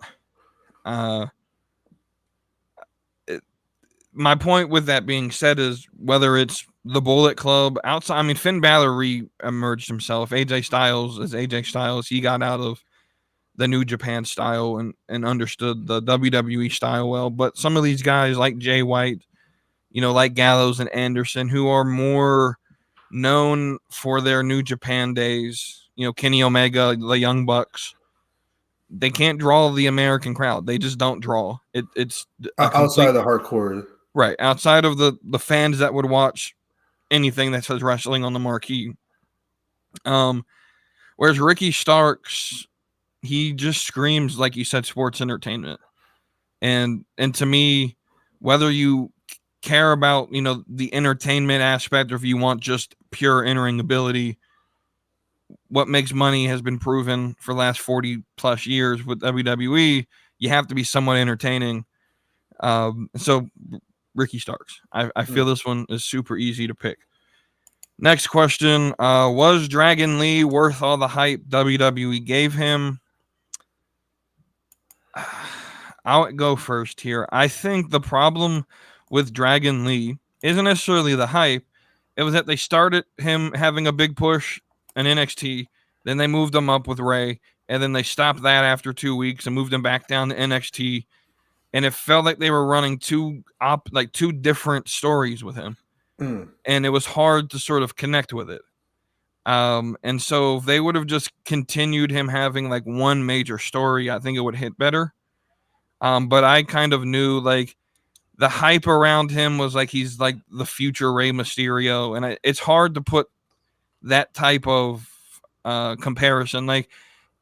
Speaker 2: my point with that being said is whether it's the Bullet Club outside. I mean, Finn Balor re-emerged himself. AJ Styles is AJ Styles. He got out of the New Japan style and understood the WWE style well. But some of these guys like Jay White, like Gallows and Anderson, who are more known for their New Japan days, Kenny Omega, the Young Bucks, they can't draw the American crowd. They just don't draw. It's
Speaker 4: outside of the hardcore.
Speaker 2: Right, outside of the fans that would watch anything that says wrestling on the marquee. Whereas Ricky Starks, he just screams, like you said, sports entertainment. And to me, whether you care about, the entertainment aspect or if you want just pure in-ring ability, what makes money has been proven for the last 40 plus years with WWE. You have to be somewhat entertaining. So Ricky Starks. I feel this one is super easy to pick. Next question. Was Dragon Lee worth all the hype WWE gave him? I'll go first here. I think the problem with Dragon Lee isn't necessarily the hype. It was that they started him having a big push in NXT. Then they moved him up with Ray. And then they stopped that after 2 weeks and moved him back down to NXT. And it felt like they were running two different stories with him. And it was hard to sort of connect with it. And so if they would have just continued him having like one major story, I think it would hit better. But I kind of knew like the hype around him was like he's like the future Rey Mysterio. And it's hard to put that type of comparison. Like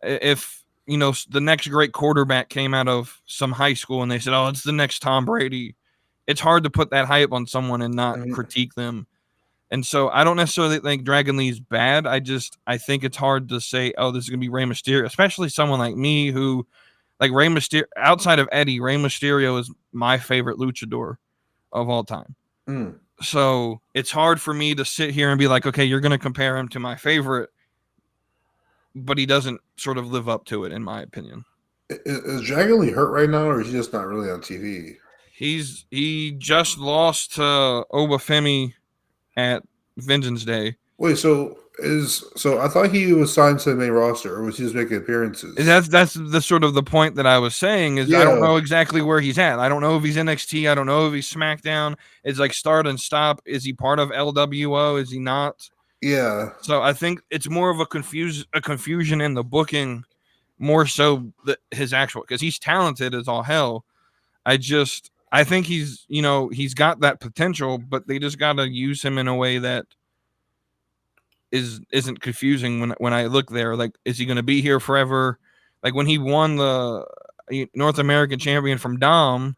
Speaker 2: if, the next great quarterback came out of some high school and they said, oh, it's the next Tom Brady. It's hard to put that hype on someone and not critique them. And so I don't necessarily think Dragon Lee's bad. I think it's hard to say, oh, this is gonna be Rey Mysterio, especially someone like me who like Rey Mysterio outside of Eddie, Rey Mysterio is my favorite luchador of all time. So it's hard for me to sit here and be like, okay, you're gonna compare him to my favorite, but he doesn't sort of live up to it, in my opinion.
Speaker 4: Is Dragon Lee hurt right now, or is he just not really on TV?
Speaker 2: He just lost to Obafemi at Vengeance Day.
Speaker 4: Wait, so I thought he was signed to the main roster, or was he just making appearances?
Speaker 2: That's the sort of the point that I was saying is I don't know exactly where he's at. I don't know if he's NXT. I don't know if he's SmackDown. It's like start and stop. Is he part of LWO? Is he not?
Speaker 4: Yeah.
Speaker 2: So I think it's more of a confusion in the booking, more so his actual, because he's talented as all hell. I think he's got that potential, but they just got to use him in a way that isn't confusing when I look there. Like, is he going to be here forever? Like when he won the North American champion from Dom,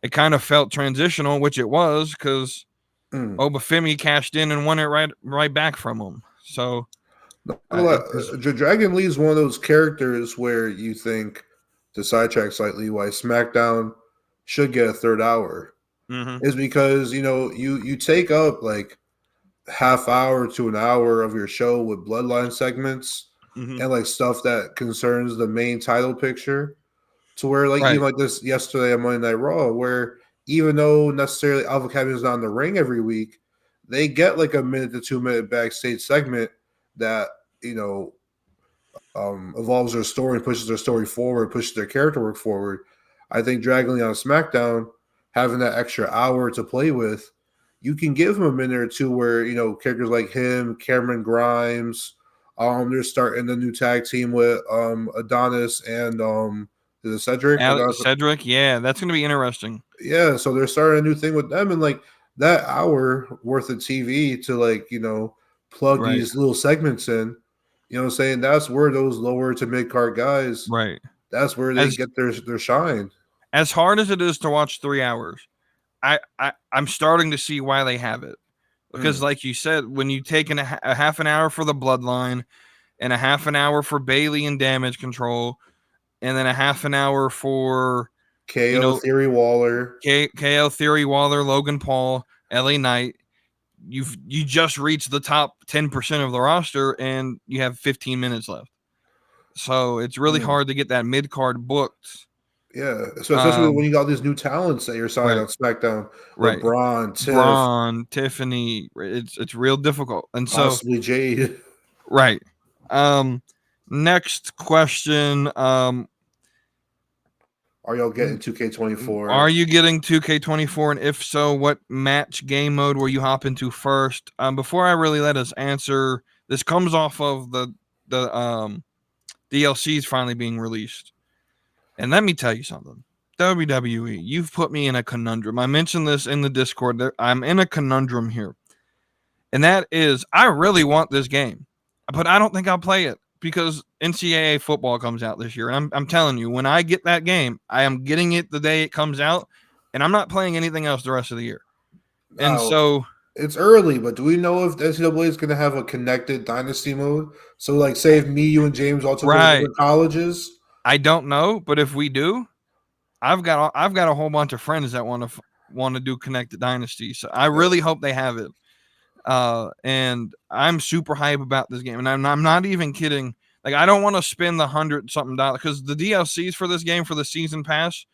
Speaker 2: it kind of felt transitional, which it was, because Obafemi cashed in and won it right back from him. So
Speaker 4: Dragon Lee is one of those characters where you think, to sidetrack slightly, why SmackDown should get a third hour is because you take up like half hour to an hour of your show with bloodline segments and like stuff that concerns the main title picture, to where like even like this yesterday on Monday Night Raw, where even though necessarily Alpha Academy is not in the ring every week, they get like a 1 to 2 minute backstage segment that evolves their story and pushes their story forward, pushes their character work forward. I think Dragon Lee on SmackDown, having that extra hour to play with, you can give him a minute or two where, characters like him, Cameron Grimes, they're starting a new tag team with Adonis and is it Cedric?
Speaker 2: Cedric, yeah, that's going to be interesting.
Speaker 4: Yeah, so they're starting a new thing with them, and like that hour worth of TV to like, plug these little segments in, what I'm saying? That's where those lower to mid card guys, that's where they get their shine.
Speaker 2: As hard as it is to watch 3 hours, I'm starting to see why they have it. Because like you said, when you take a half an hour for the Bloodline and a half an hour for Bailey and Damage Control, and then a half an hour for
Speaker 4: KO Theory Waller,
Speaker 2: KO Theory Waller, Logan Paul, LA Knight, you just reached the top 10% of the roster and you have 15 minutes left. So it's really hard to get that mid card booked.
Speaker 4: Yeah, so especially when you got these new talents that you're signing on SmackDown, like Braun,
Speaker 2: Tiffany, it's real difficult, and so
Speaker 4: possibly Jade.
Speaker 2: Right. Next question.
Speaker 4: Are y'all getting 2K24?
Speaker 2: Are you getting 2K24, and if so, what match game mode will you hop into first? Before I really let us answer, this comes off of the DLCs finally being released. And let me tell you something. WWE, you've put me in a conundrum. I mentioned this in the Discord. I'm in a conundrum here. And that is, I really want this game, but I don't think I'll play it because NCAA football comes out this year. And I'm telling you, when I get that game, I am getting it the day it comes out, and I'm not playing anything else the rest of the year. And so
Speaker 4: it's early, but do we know if the NCAA is going to have a connected dynasty mode? So, like, say if me, you, and James all took over colleges.
Speaker 2: I don't know, but if we do, I've got a whole bunch of friends that want to do connected dynasty. So I really hope they have it. And I'm super hype about this game, and I'm not even kidding. Like, I don't want to spend the $100-something because the DLCs for this game for the season pass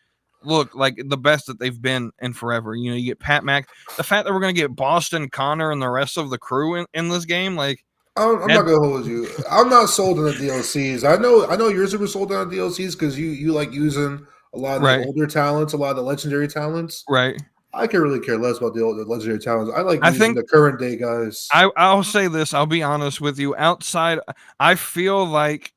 Speaker 2: look like the best that they've been in forever. You get Pat Mac. The fact that we're gonna get Boston Connor and the rest of the crew in this game, like.
Speaker 4: I'm not gonna hold you. I'm not sold on the DLCs. I know you're super sold on the DLCs because you like using a lot of the older talents, a lot of the legendary talents.
Speaker 2: Right.
Speaker 4: I can really care less about the legendary talents. I think the current day guys.
Speaker 2: I'll say this. I'll be honest with you. Outside, I feel like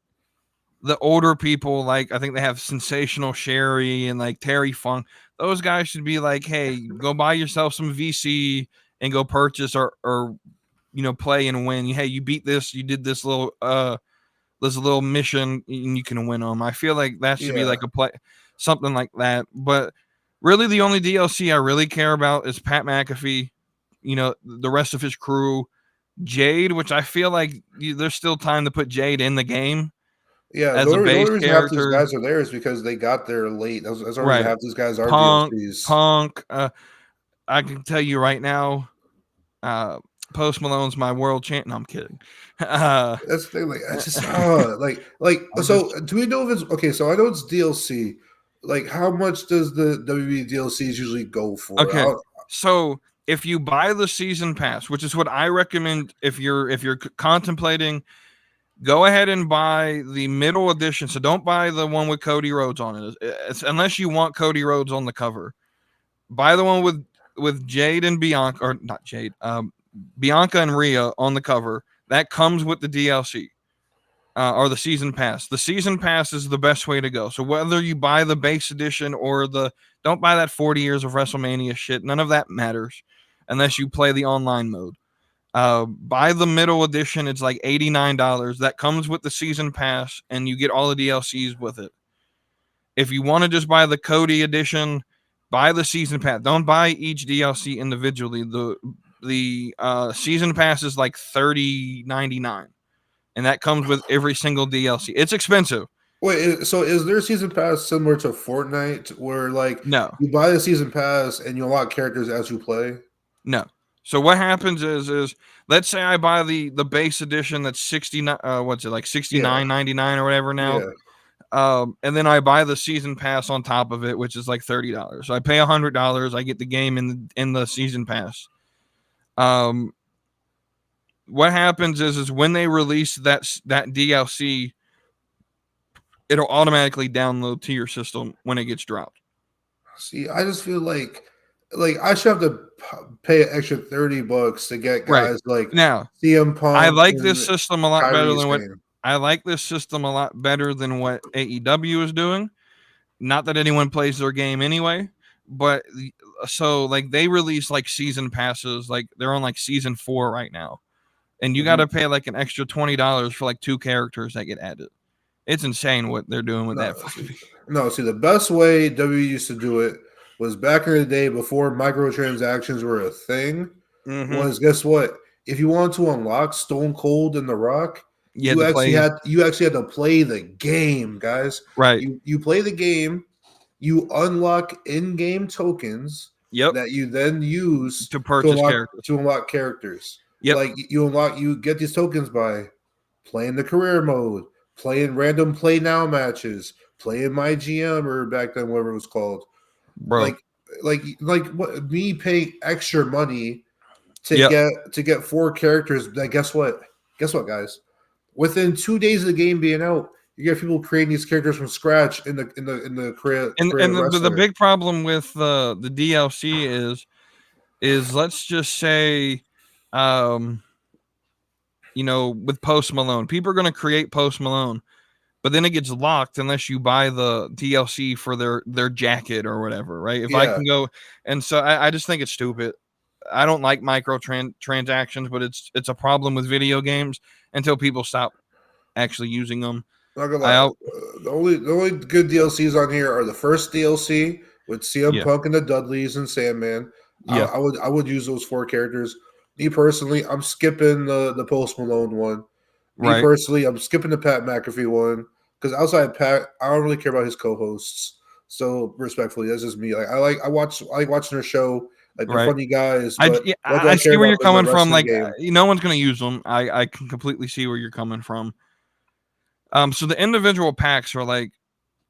Speaker 2: the older people, like I think they have Sensational Sherry and like Terry Funk. Those guys should be like, hey, go buy yourself some VC and go purchase or play and win. Hey, you beat this, you did this little mission, and you can win them. I feel like that should be like a play, something like that. But really, the only DLC I really care about is Pat McAfee, the rest of his crew. Jade, which I feel like there's still time to put Jade in the game.
Speaker 4: Yeah,
Speaker 2: as
Speaker 4: the
Speaker 2: a
Speaker 4: only
Speaker 2: base
Speaker 4: reason half these
Speaker 2: character.
Speaker 4: guys are there is because they got there late. That's the reason
Speaker 2: Right.
Speaker 4: half these guys are
Speaker 2: Punk,
Speaker 4: DLCs.
Speaker 2: I can tell you right now, Post Malone's my world champ. No, I'm kidding.
Speaker 4: That's the thing. Like, I just so do we know if it's okay? So I know it's DLC. Like, how much does the WB DLCs usually go for?
Speaker 2: Okay, so if you buy the season pass, which is what I recommend, if you're contemplating, go ahead and buy the middle edition. So don't buy the one with Cody Rhodes on it, unless you want Cody Rhodes on the cover. Buy the one with Jade and Bianca, or not Jade, Bianca and Rhea on the cover. That comes with the DLC or the season pass. The season pass is the best way to go. So whether you buy the base edition or don't buy that 40 years of WrestleMania shit. None of that matters unless you play the online mode. Buy the middle edition. It's like $89. That comes with the season pass, and you get all the DLCs with it. If you want to just buy the Cody edition, buy the season pass. Don't buy each DLC individually. The season pass is like $30.99, and that comes with every single DLC. It's expensive.
Speaker 4: Wait, so is their season pass similar to Fortnite, where like
Speaker 2: No,
Speaker 4: you buy the season pass and you unlock characters as you play?
Speaker 2: no. So what happens is let's say I buy the base edition that's 69. What's it like $69.99 or whatever now.
Speaker 4: Yeah.
Speaker 2: And then I buy the season pass on top of it, which is like $30. So I pay $100. I get the game in the season pass. What happens is when they release that DLC, it'll automatically download to your system when it gets dropped.
Speaker 4: See, I just feel like I should have to pay an extra $30 to get guys like
Speaker 2: now.
Speaker 4: CM Punk.
Speaker 2: I like this system a lot better than what
Speaker 4: game.
Speaker 2: I like this system a lot better than what AEW is doing. Not that anyone plays their game anyway, but so like they release like season passes, like they're on like season 4 right now, and you got to pay like an extra $20 for like 2 characters that get added. It's insane what they're doing with that.
Speaker 4: See, the best way WWE used to do it was back in the day before microtransactions were a thing. Was guess what? If you wanted to unlock Stone Cold and The Rock, you actually had to play the game, guys.
Speaker 2: Right.
Speaker 4: You play the game, you unlock in-game tokens that you then use
Speaker 2: to purchase
Speaker 4: to unlock characters.
Speaker 2: Yep.
Speaker 4: Like you get these tokens by playing the career mode, playing random play now matches, playing my GM or back then whatever it was called.
Speaker 2: Bro.
Speaker 4: Like what me paying extra money to get 4 characters. That guess what, guys? Within 2 days of the game being out, you get people creating these characters from scratch in the career.
Speaker 2: And the big problem with the DLC is let's just say, with Post Malone, people are going to create Post Malone, but then it gets locked unless you buy the DLC for their jacket or whatever, right? If I can go, and so I just think it's stupid. I don't like transactions, but it's a problem with video games until people stop actually using them.
Speaker 4: Not gonna lie. The only good DLCs on here are the first DLC with CM Punk and the Dudleys and Sandman. Yeah, I would use those 4 characters. Me personally, I'm skipping the Post Malone one. Me personally, I'm skipping the Pat McAfee one because outside of Pat, I don't really care about his co-hosts. So respectfully, that's just me. Like I like watching their show. Like they're funny guys.
Speaker 2: I see where you're coming from. Like no one's gonna use them. I can completely see where you're coming from. So the individual packs are like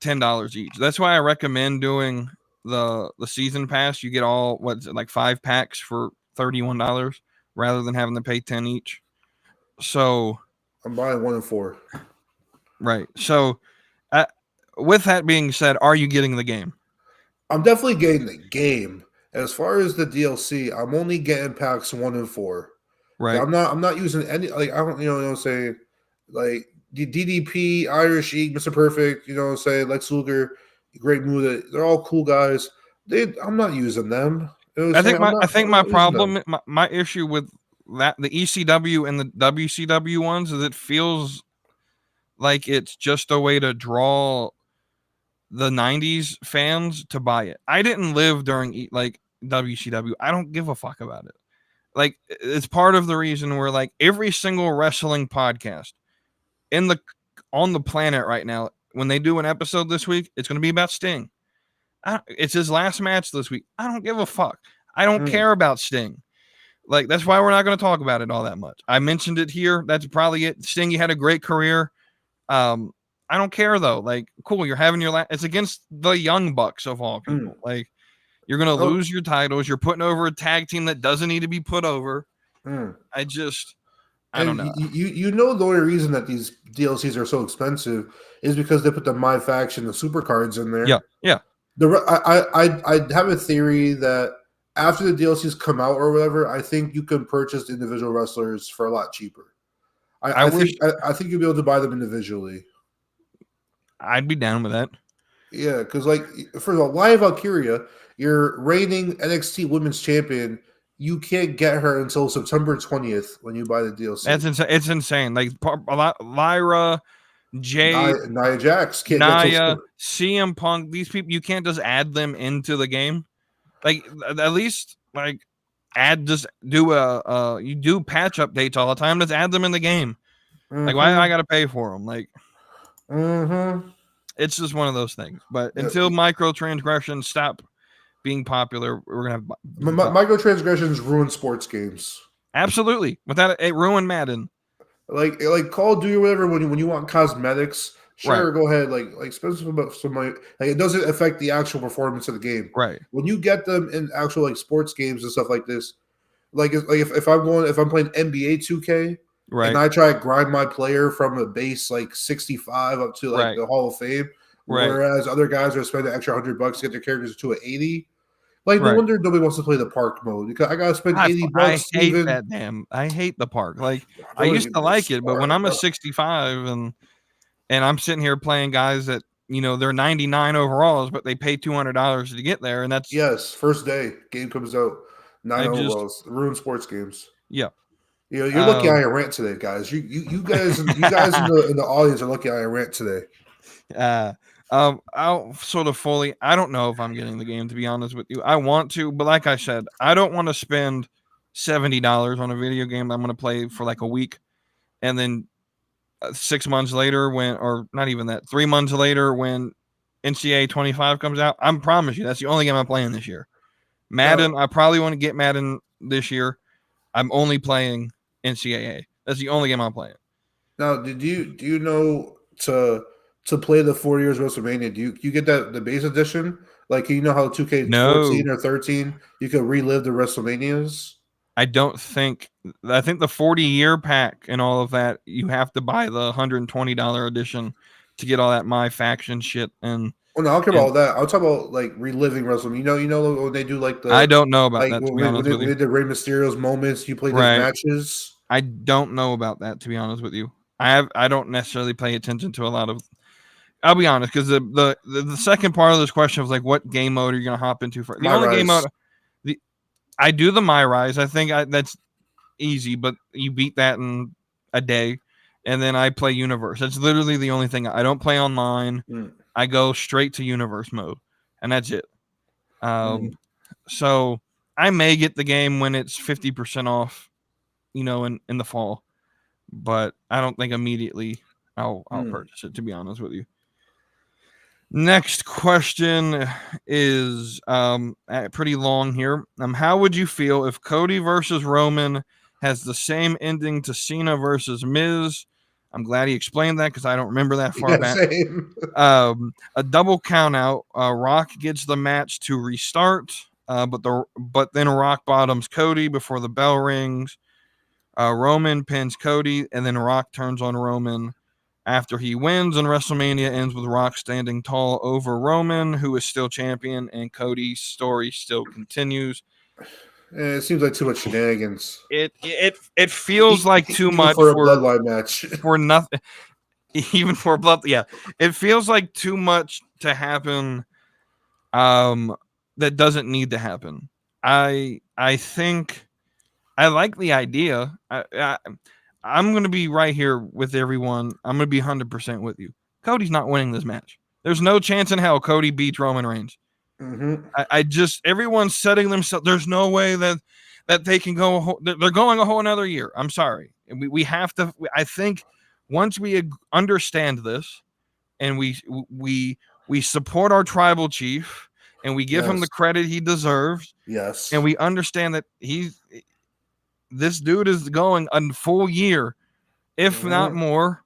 Speaker 2: $10 each. That's why I recommend doing the season pass. You get all like 5 packs for $31 rather than having to pay 10 each. So
Speaker 4: I'm buying 1 and 4.
Speaker 2: Right. So with that being said, are you getting the game?
Speaker 4: I'm definitely getting the game. As far as the DLC, I'm only getting packs 1 and 4.
Speaker 2: Right.
Speaker 4: I'm not using any, like I don't say like the DDP, Irish Eek, Mr. Perfect, say Lex Luger, Great Muda. They're all cool guys. I'm not using them.
Speaker 2: I think my problem, my issue with that the ECW and the WCW ones is it feels like it's just a way to draw the 90s fans to buy it. I didn't live during like WCW. I don't give a fuck about it. like it's part of the reason where like every single wrestling podcast on the planet right now, when they do an episode this week, it's going to be about Sting. It's his last match this week. I don't give a fuck. I don't care about Sting. Like, that's why we're not going to talk about it all that much. I mentioned it here. That's probably it. Sting, you had a great career. I don't care though. Like, cool, you're having your it's against the Young Bucks of all people. Like, you're going to lose your titles. You're putting over a tag team that doesn't need to be put over. I don't know.
Speaker 4: You know the only reason that these DLCs are so expensive is because they put the My Faction, the super cards in there.
Speaker 2: Yeah.
Speaker 4: I have a theory that after the DLCs come out or whatever, I think you can purchase individual wrestlers for a lot cheaper. I think you'll be able to buy them individually.
Speaker 2: I'd be down with that.
Speaker 4: Yeah, because like first of all, Lion Valkyria, your reigning NXT Women's Champion, you can't get her until September 20th when you buy the DLC.
Speaker 2: That's insane. It's insane. Like Lyra,
Speaker 4: Nia Jax,
Speaker 2: CM Punk, these people, you can't just add them into the game. Like, at least like you do patch updates all the time. Let's add them in the game. Like, why I gotta pay for them? Like, it's just one of those things. But until microtransactions stop being popular, we're gonna have
Speaker 4: microtransactions ruin sports games.
Speaker 2: Absolutely, without it ruined Madden.
Speaker 4: Like Call of Duty or whatever. When you want cosmetics, sure, go ahead. Like spend some money. Like, it doesn't affect the actual performance of the game.
Speaker 2: Right.
Speaker 4: When you get them in actual like sports games and stuff like this, if I'm playing NBA 2K,
Speaker 2: right,
Speaker 4: and I try to grind my player from a base like 65 up to like the Hall of Fame, whereas other guys are spending extra $100 to get their characters to an 80. Like, no wonder nobody wants to play the park mode because I gotta spend $80.
Speaker 2: I hate the park. Like, I used to like it, but when I'm a 65 and I'm sitting here playing guys that, you know, they're 99 overalls, but they pay $200 to get there, and that's
Speaker 4: first day game comes out 9 overalls, ruin sports games.
Speaker 2: Yeah,
Speaker 4: you know, you're lucky I rant today, guys. You guys in the audience are lucky I rant today.
Speaker 2: I'll sort of I don't know if I'm getting the game, to be honest with you. I want to, but like I said, I don't want to spend $70 on a video game I'm going to play for like a week, and then 6 months later, or not even that, 3 months later, when NCAA 25 comes out, I promise you that's the only game I'm playing this year. Madden, I probably want to get Madden this year. I'm only playing NCAA. That's the only game I'm playing.
Speaker 4: Now, do you know to play the 4 years WrestleMania, do you get the base edition? Like, you know how 2K14 or 13, you can relive the WrestleManias?
Speaker 2: I think the 40-year pack and all of that, you have to buy the $120 edition to get all that My Faction shit. And
Speaker 4: well, no, I don't care about all that. I'll talk about like reliving WrestleMania. You know when they do like the
Speaker 2: I don't know about
Speaker 4: like,
Speaker 2: that.
Speaker 4: When they did Rey Mysterio's moments, you play these matches.
Speaker 2: I don't know about that, to be honest with you. I don't necessarily pay attention to a lot of. I'll be honest, because the second part of this question was like, what game mode are you gonna hop into first? The only game mode, I do the My Rise. I think that's easy, but you beat that in a day, and then I play Universe. That's literally the only thing. I don't play online. I go straight to Universe mode, and that's it. So I may get the game when it's 50% off, you know, in the fall, but I don't think immediately I'll purchase it, to be honest with you. Next question is pretty long here. How would you feel if Cody versus Roman has the same ending to Cena versus Miz? I'm glad he explained that because I don't remember that far back.
Speaker 4: Same.
Speaker 2: A double count out. Rock gets the match to restart, but then Rock bottoms Cody before the bell rings. Roman pins Cody, and then Rock turns on Roman after he wins, and WrestleMania ends with Rock standing tall over Roman, who is still champion, and Cody's story still continues.
Speaker 4: It seems like too much shenanigans.
Speaker 2: It feels like too much
Speaker 4: for a bloodline match.
Speaker 2: For nothing, even for blood. Yeah, it feels like too much to happen. That doesn't need to happen. I think I like the idea. I'm going to be right here with everyone. I'm going to be 100% with you. Cody's not winning this match. There's no chance in hell Cody beats Roman Reigns. Everyone's setting themselves. There's no way that that they can go. They're going a whole another year. I'm sorry. We have to. I think once we understand this, and we support our tribal chief, and we give him the credit he deserves.
Speaker 4: Yes.
Speaker 2: And we understand that this dude is going a full year, if not more,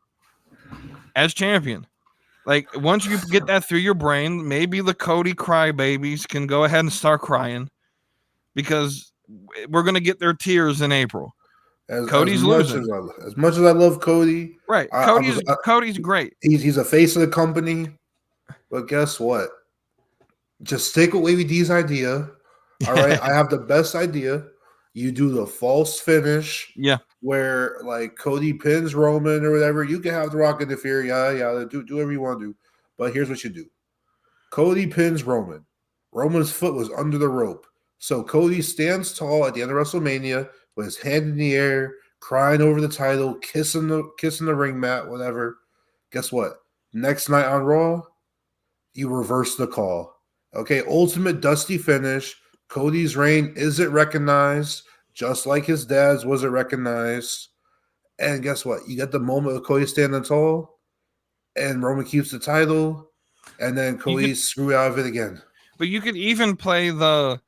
Speaker 2: as champion. Like, once you get that through your brain, maybe the Cody crybabies can go ahead and start crying, because we're going to get their tears in April. Cody's losing.
Speaker 4: As much as I love Cody.
Speaker 2: Right. Cody's great.
Speaker 4: He's a face of the company. But guess what? Just stick with Wavy D's idea. All right. I have the best idea. You do the false finish.
Speaker 2: Yeah.
Speaker 4: Where, like, Cody pins Roman or whatever. You can have The Rock interfere. Yeah. Do whatever you want to do. But here's what you do. Cody pins Roman. Roman's foot was under the rope. So Cody stands tall at the end of WrestleMania with his hand in the air, crying over the title, kissing the ring mat, whatever. Guess what? Next night on Raw, you reverse the call. Okay, ultimate dusty finish. Cody's reign isn't recognized, just like his dad's wasn't recognized. And guess what? You get the moment of Cody standing tall, and Roman keeps the title, and then Cody's screwed out of it again.
Speaker 2: But you could even play the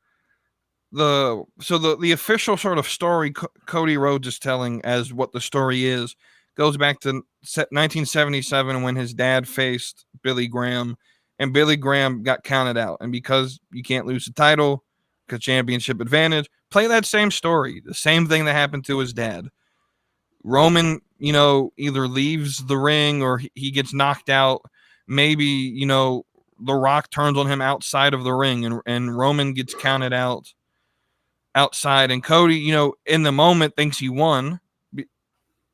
Speaker 2: official sort of story Cody Rhodes is telling as what the story is goes back to 1977 when his dad faced Billy Graham, and Billy Graham got counted out. And because you can't lose the title, because championship advantage, play that same story. The same thing that happened to his dad. Roman, either leaves the ring or he gets knocked out. Maybe, The Rock turns on him outside of the ring, and Roman gets counted out outside, and Cody, in the moment thinks he won,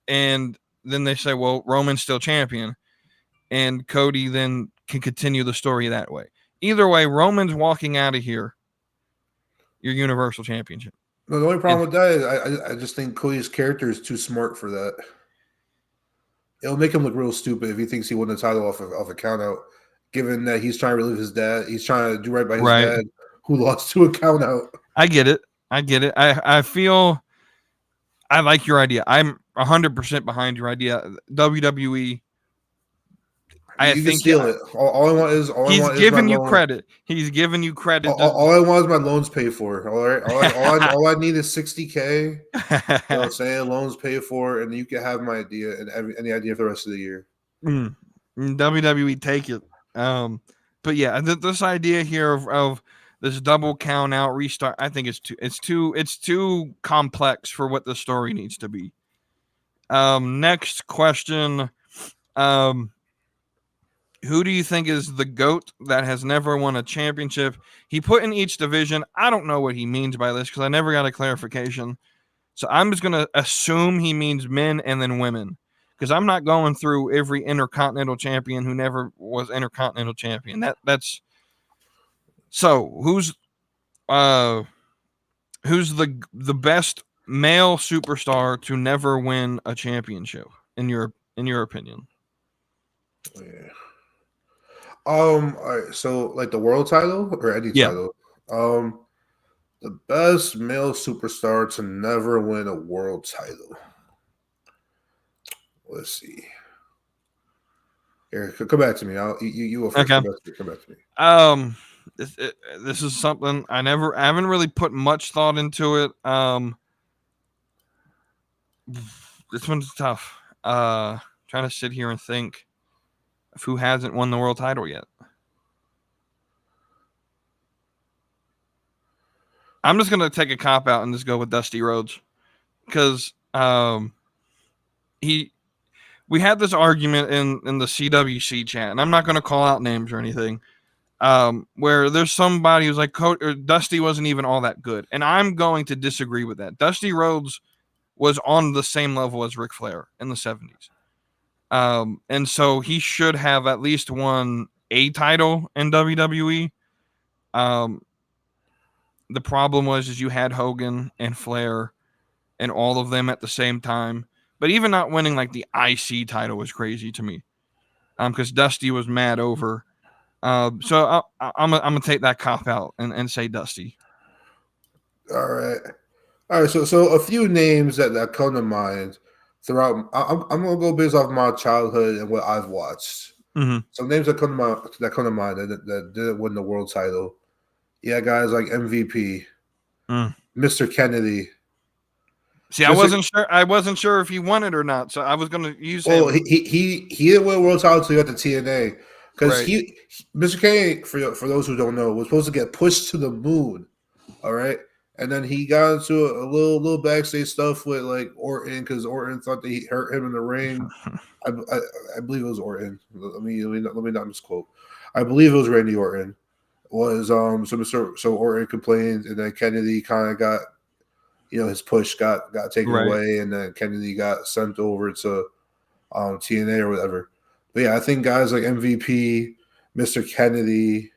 Speaker 2: and then they say, well, Roman's still champion, and Cody then can continue the story that way. Either way, Roman's walking out of here your Universal Championship.
Speaker 4: No, the only problem with that is I just think Cody's character is too smart for that. It'll make him look real stupid if he thinks he won the title off a count out, given that he's trying to relive his dad. He's trying to do right by his dad, who lost to a count out.
Speaker 2: I get it. I feel I like your idea. I'm 100% behind your idea. WWE.
Speaker 4: You can steal it. All I want is
Speaker 2: he's giving you credit. He's giving you credit.
Speaker 4: All I want is my loans paid for. All right. All I need is $60K. You know what I'm saying? Loans paid for, and you can have my idea and any idea for the rest of the year.
Speaker 2: WWE, take it. But yeah, this idea here of this double count out restart, I think it's too complex for what the story needs to be. Next question. Who do you think is the GOAT that has never won a championship? He put in each division. I don't know what he means by this because I never got a clarification. So I'm just going to assume he means men and then women, because I'm not going through every Intercontinental champion who never was Intercontinental champion. That's so who's the best male superstar to never win a championship in your opinion?
Speaker 4: Yeah. All right, so like the world title or any title? The best male superstar to never win a world title. Let's see. Here, come back to me. You go first.
Speaker 2: Okay.
Speaker 4: Come back to me.
Speaker 2: This is something I haven't really put much thought into it. This one's tough. Trying to sit here and think of who hasn't won the world title yet. I'm just gonna take a cop out and just go with Dusty Rhodes, because we had this argument in the CWC chat, and I'm not gonna call out names or anything. Where there's somebody who's like, Dusty wasn't even all that good, and I'm going to disagree with that. Dusty Rhodes was on the same level as Ric Flair in the 70s. And so he should have at least won a title in WWE. The problem was you had Hogan and Flair and all of them at the same time. But even not winning like the IC title was crazy to me. Because Dusty was mad over. So I'm gonna take that cop out and say Dusty.
Speaker 4: All right. All right, so a few names that come to mind throughout. I'm gonna go based off my childhood and what I've watched.
Speaker 2: Mm-hmm.
Speaker 4: Some names that come to mind that didn't win the world title. Yeah, guys like MVP,
Speaker 2: Mm.
Speaker 4: Mr. Kennedy.
Speaker 2: See,
Speaker 4: Mr.
Speaker 2: I wasn't sure if he won it or not, so I was going to use
Speaker 4: Well,
Speaker 2: him.
Speaker 4: he didn't win a world title until he got the TNA because
Speaker 2: Right.
Speaker 4: Mr. Kennedy, for those who don't know, was supposed to get pushed to the moon. All right. And then he got into a little backstage stuff with like Orton because Orton thought that he hurt him in the ring. I believe it was Orton. Let me not misquote. I believe it was Randy Orton. Was so Orton complained, and then Kennedy kind of got his push got taken
Speaker 2: Right.
Speaker 4: away, and then Kennedy got sent over to TNA or whatever. But yeah, I think guys like MVP, Mr. Kennedy,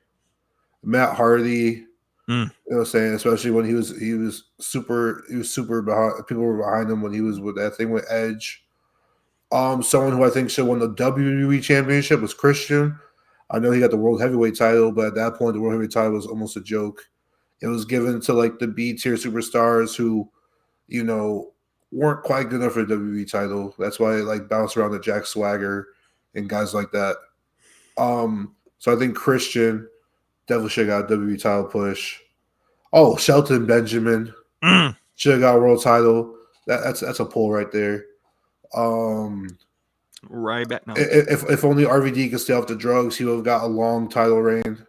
Speaker 4: Matt Hardy.
Speaker 2: Mm.
Speaker 4: You know what I'm saying? Especially when he was super behind. People were behind him when he was with that thing with Edge. Someone who I think should win the WWE Championship was Christian. I know he got the World Heavyweight title, but at that point, the World Heavyweight title was almost a joke. It was given to like the B tier superstars who, weren't quite good enough for the WWE title. That's why it like bounced around to Jack Swagger and guys like that. So I think Christian definitely should have got a WWE title push. Oh, Shelton Benjamin should have got a world title. That's a pull right there.
Speaker 2: Right back now.
Speaker 4: If only RVD could stay off the drugs, he would have got a long title reign.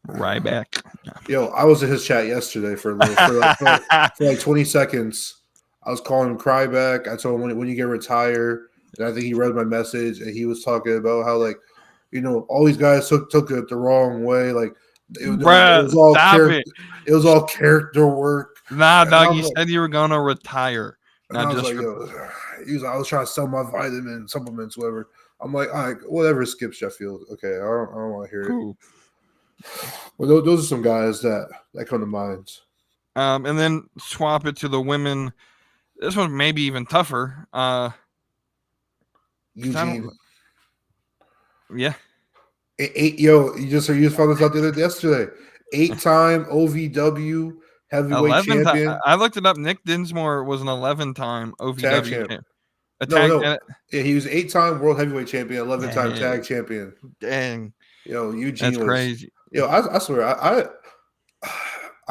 Speaker 2: Right back.
Speaker 4: Yo, I was in his chat yesterday for like 20 seconds. I was calling him Cryback. I told him when you get retired, and I think he read my message, and he was talking about how like, all these guys took it the wrong way. Like it was all it was all character work.
Speaker 2: Nah, dog, you said you were gonna retire.
Speaker 4: And I was like, I was trying to sell my vitamin supplements, whatever. I'm like, all right, whatever, Skip Sheffield. Okay, I don't want to hear it. Well, those are some guys that come to mind.
Speaker 2: And then swap it to the women. This one maybe even tougher.
Speaker 4: Eugene.
Speaker 2: Yeah.
Speaker 4: You just found this out yesterday. 8-time OVW heavyweight champion.
Speaker 2: I looked it up. Nick Dinsmore was an 11-time OVW
Speaker 4: tag champion. Yeah, he was 8-time world heavyweight champion, 11-time tag champion.
Speaker 2: Dang.
Speaker 4: Eugene
Speaker 2: That's crazy.
Speaker 4: I swear, I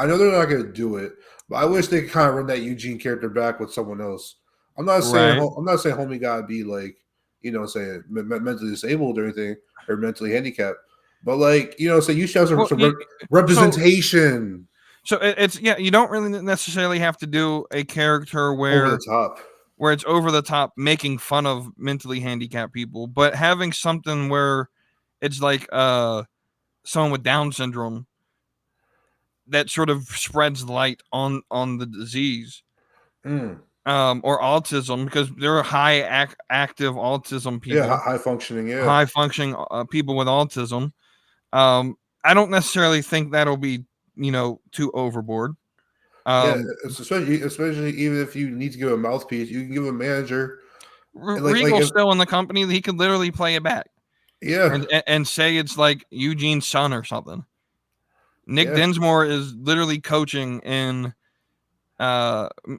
Speaker 4: know they're not going to do it, but I wish they could kind of run that Eugene character back with someone else. I'm not saying homie gotta be like, saying mentally disabled or anything or mentally handicapped, but like, so you should have some representation.
Speaker 2: So it's you don't really necessarily have to do a character where it's over the top, making fun of mentally handicapped people, but having something where it's like someone with Down syndrome that sort of spreads light on the disease, or autism, because there are high active autism people.
Speaker 4: Yeah, high functioning
Speaker 2: people with autism. I don't necessarily think that'll be too overboard.
Speaker 4: Especially even if you need to give a mouthpiece, you can give a manager.
Speaker 2: Regal's still in the company. He could literally play it back.
Speaker 4: Yeah,
Speaker 2: and say it's like Eugene's son or something. Nick Dinsmore is literally coaching in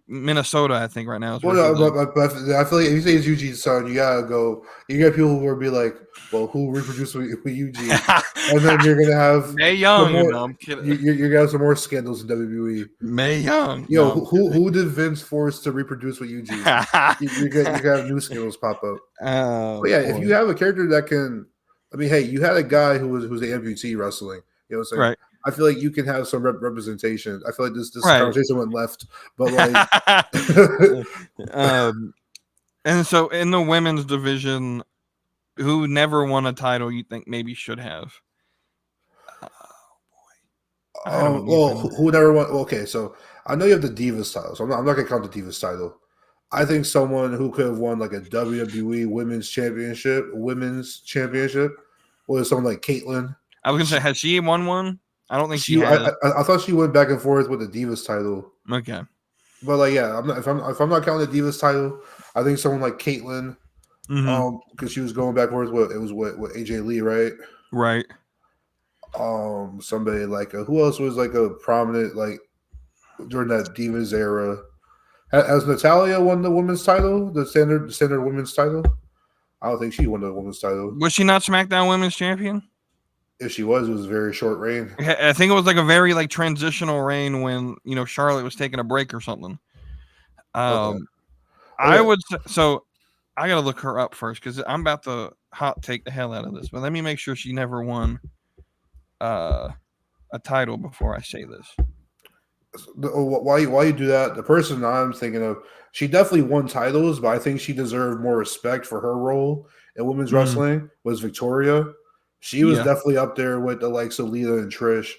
Speaker 2: Minnesota, I think, right now.
Speaker 4: But I feel like if you say it's Eugene's son, you gotta go. You get people who will be like, "Well, who reproduced with Eugene?" And then you're gonna have
Speaker 2: May Young.
Speaker 4: I'm kidding. You're gonna have some more scandals in WWE.
Speaker 2: May Young.
Speaker 4: Who did Vince force to reproduce with Eugene? you're gonna have new scandals pop up. But yeah, if you have a character that can, hey, you had a guy who's an amputee wrestling. You know what I'm saying?
Speaker 2: Right.
Speaker 4: I feel like you can have some representation. I feel like this conversation went left, but like,
Speaker 2: and so in the women's division, who never won a title, you think maybe should have?
Speaker 4: Who never won? Okay, so I know you have the Divas title, so I'm not gonna count the Divas title. I think someone who could have won like a WWE women's championship was someone like Caitlyn.
Speaker 2: I was gonna say, has she won one? I don't think she has.
Speaker 4: I thought she went back and forth with the Divas title.
Speaker 2: Okay,
Speaker 4: but like, yeah, if I'm not counting the Divas title, I think someone like Caitlyn, because she was going back and forth with AJ Lee, right?
Speaker 2: Right.
Speaker 4: Somebody like who else was like a prominent like during that Divas era. Has Natalia won the women's title, the standard women's title? I don't think she won the women's title.
Speaker 2: Was she not SmackDown Women's Champion?
Speaker 4: If she was, it was a very short reign.
Speaker 2: I think it was like a very like transitional reign when Charlotte was taking a break or something.
Speaker 4: Okay.
Speaker 2: I would so I gotta look her up first because I'm about to hot take the hell out of this, but let me make sure she never won a title before I say this.
Speaker 4: Why you do that? The person I'm thinking of, she definitely won titles, but I think she deserved more respect for her role in women's wrestling. Was Victoria? She was definitely up there with the likes of Lita and Trish.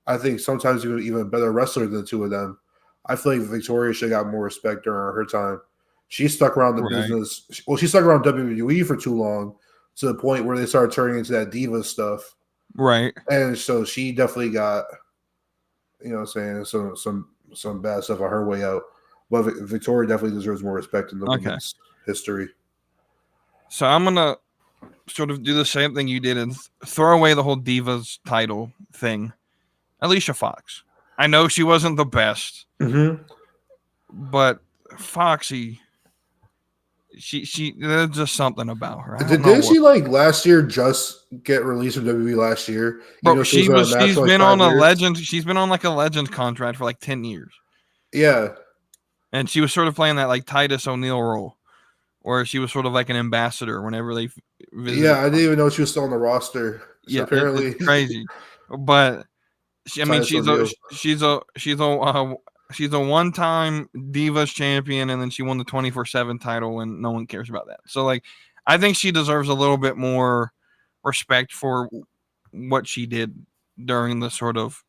Speaker 4: I think sometimes even a better wrestler than the two of them. I feel like Victoria should have got more respect during her time. She stuck around the business. Well, she stuck around WWE for too long, to the point where they started turning into that diva stuff.
Speaker 2: Right.
Speaker 4: And so she definitely got, some bad stuff on her way out. But Victoria definitely deserves more respect in the women's history.
Speaker 2: So I'm gonna sort of do the same thing you did and throw away the whole Divas title thing. Alicia Fox. I know she wasn't the best, but Foxy, she there's just something about her.
Speaker 4: Didn't she last year just get released from WWE last year?
Speaker 2: Bro, she's been on a legend. She's been on like a legend contract for like 10 years.
Speaker 4: Yeah, and
Speaker 2: she was sort of playing that like Titus O'Neil role, where she was sort of like an ambassador whenever they visited.
Speaker 4: Yeah, I didn't even know she was still on the roster. So
Speaker 2: yeah,
Speaker 4: apparently
Speaker 2: it's crazy, but she's a one-time Divas champion, and then she won the 24/7 title, and no one cares about that. So, like, I think she deserves a little bit more respect for what she did during the sort of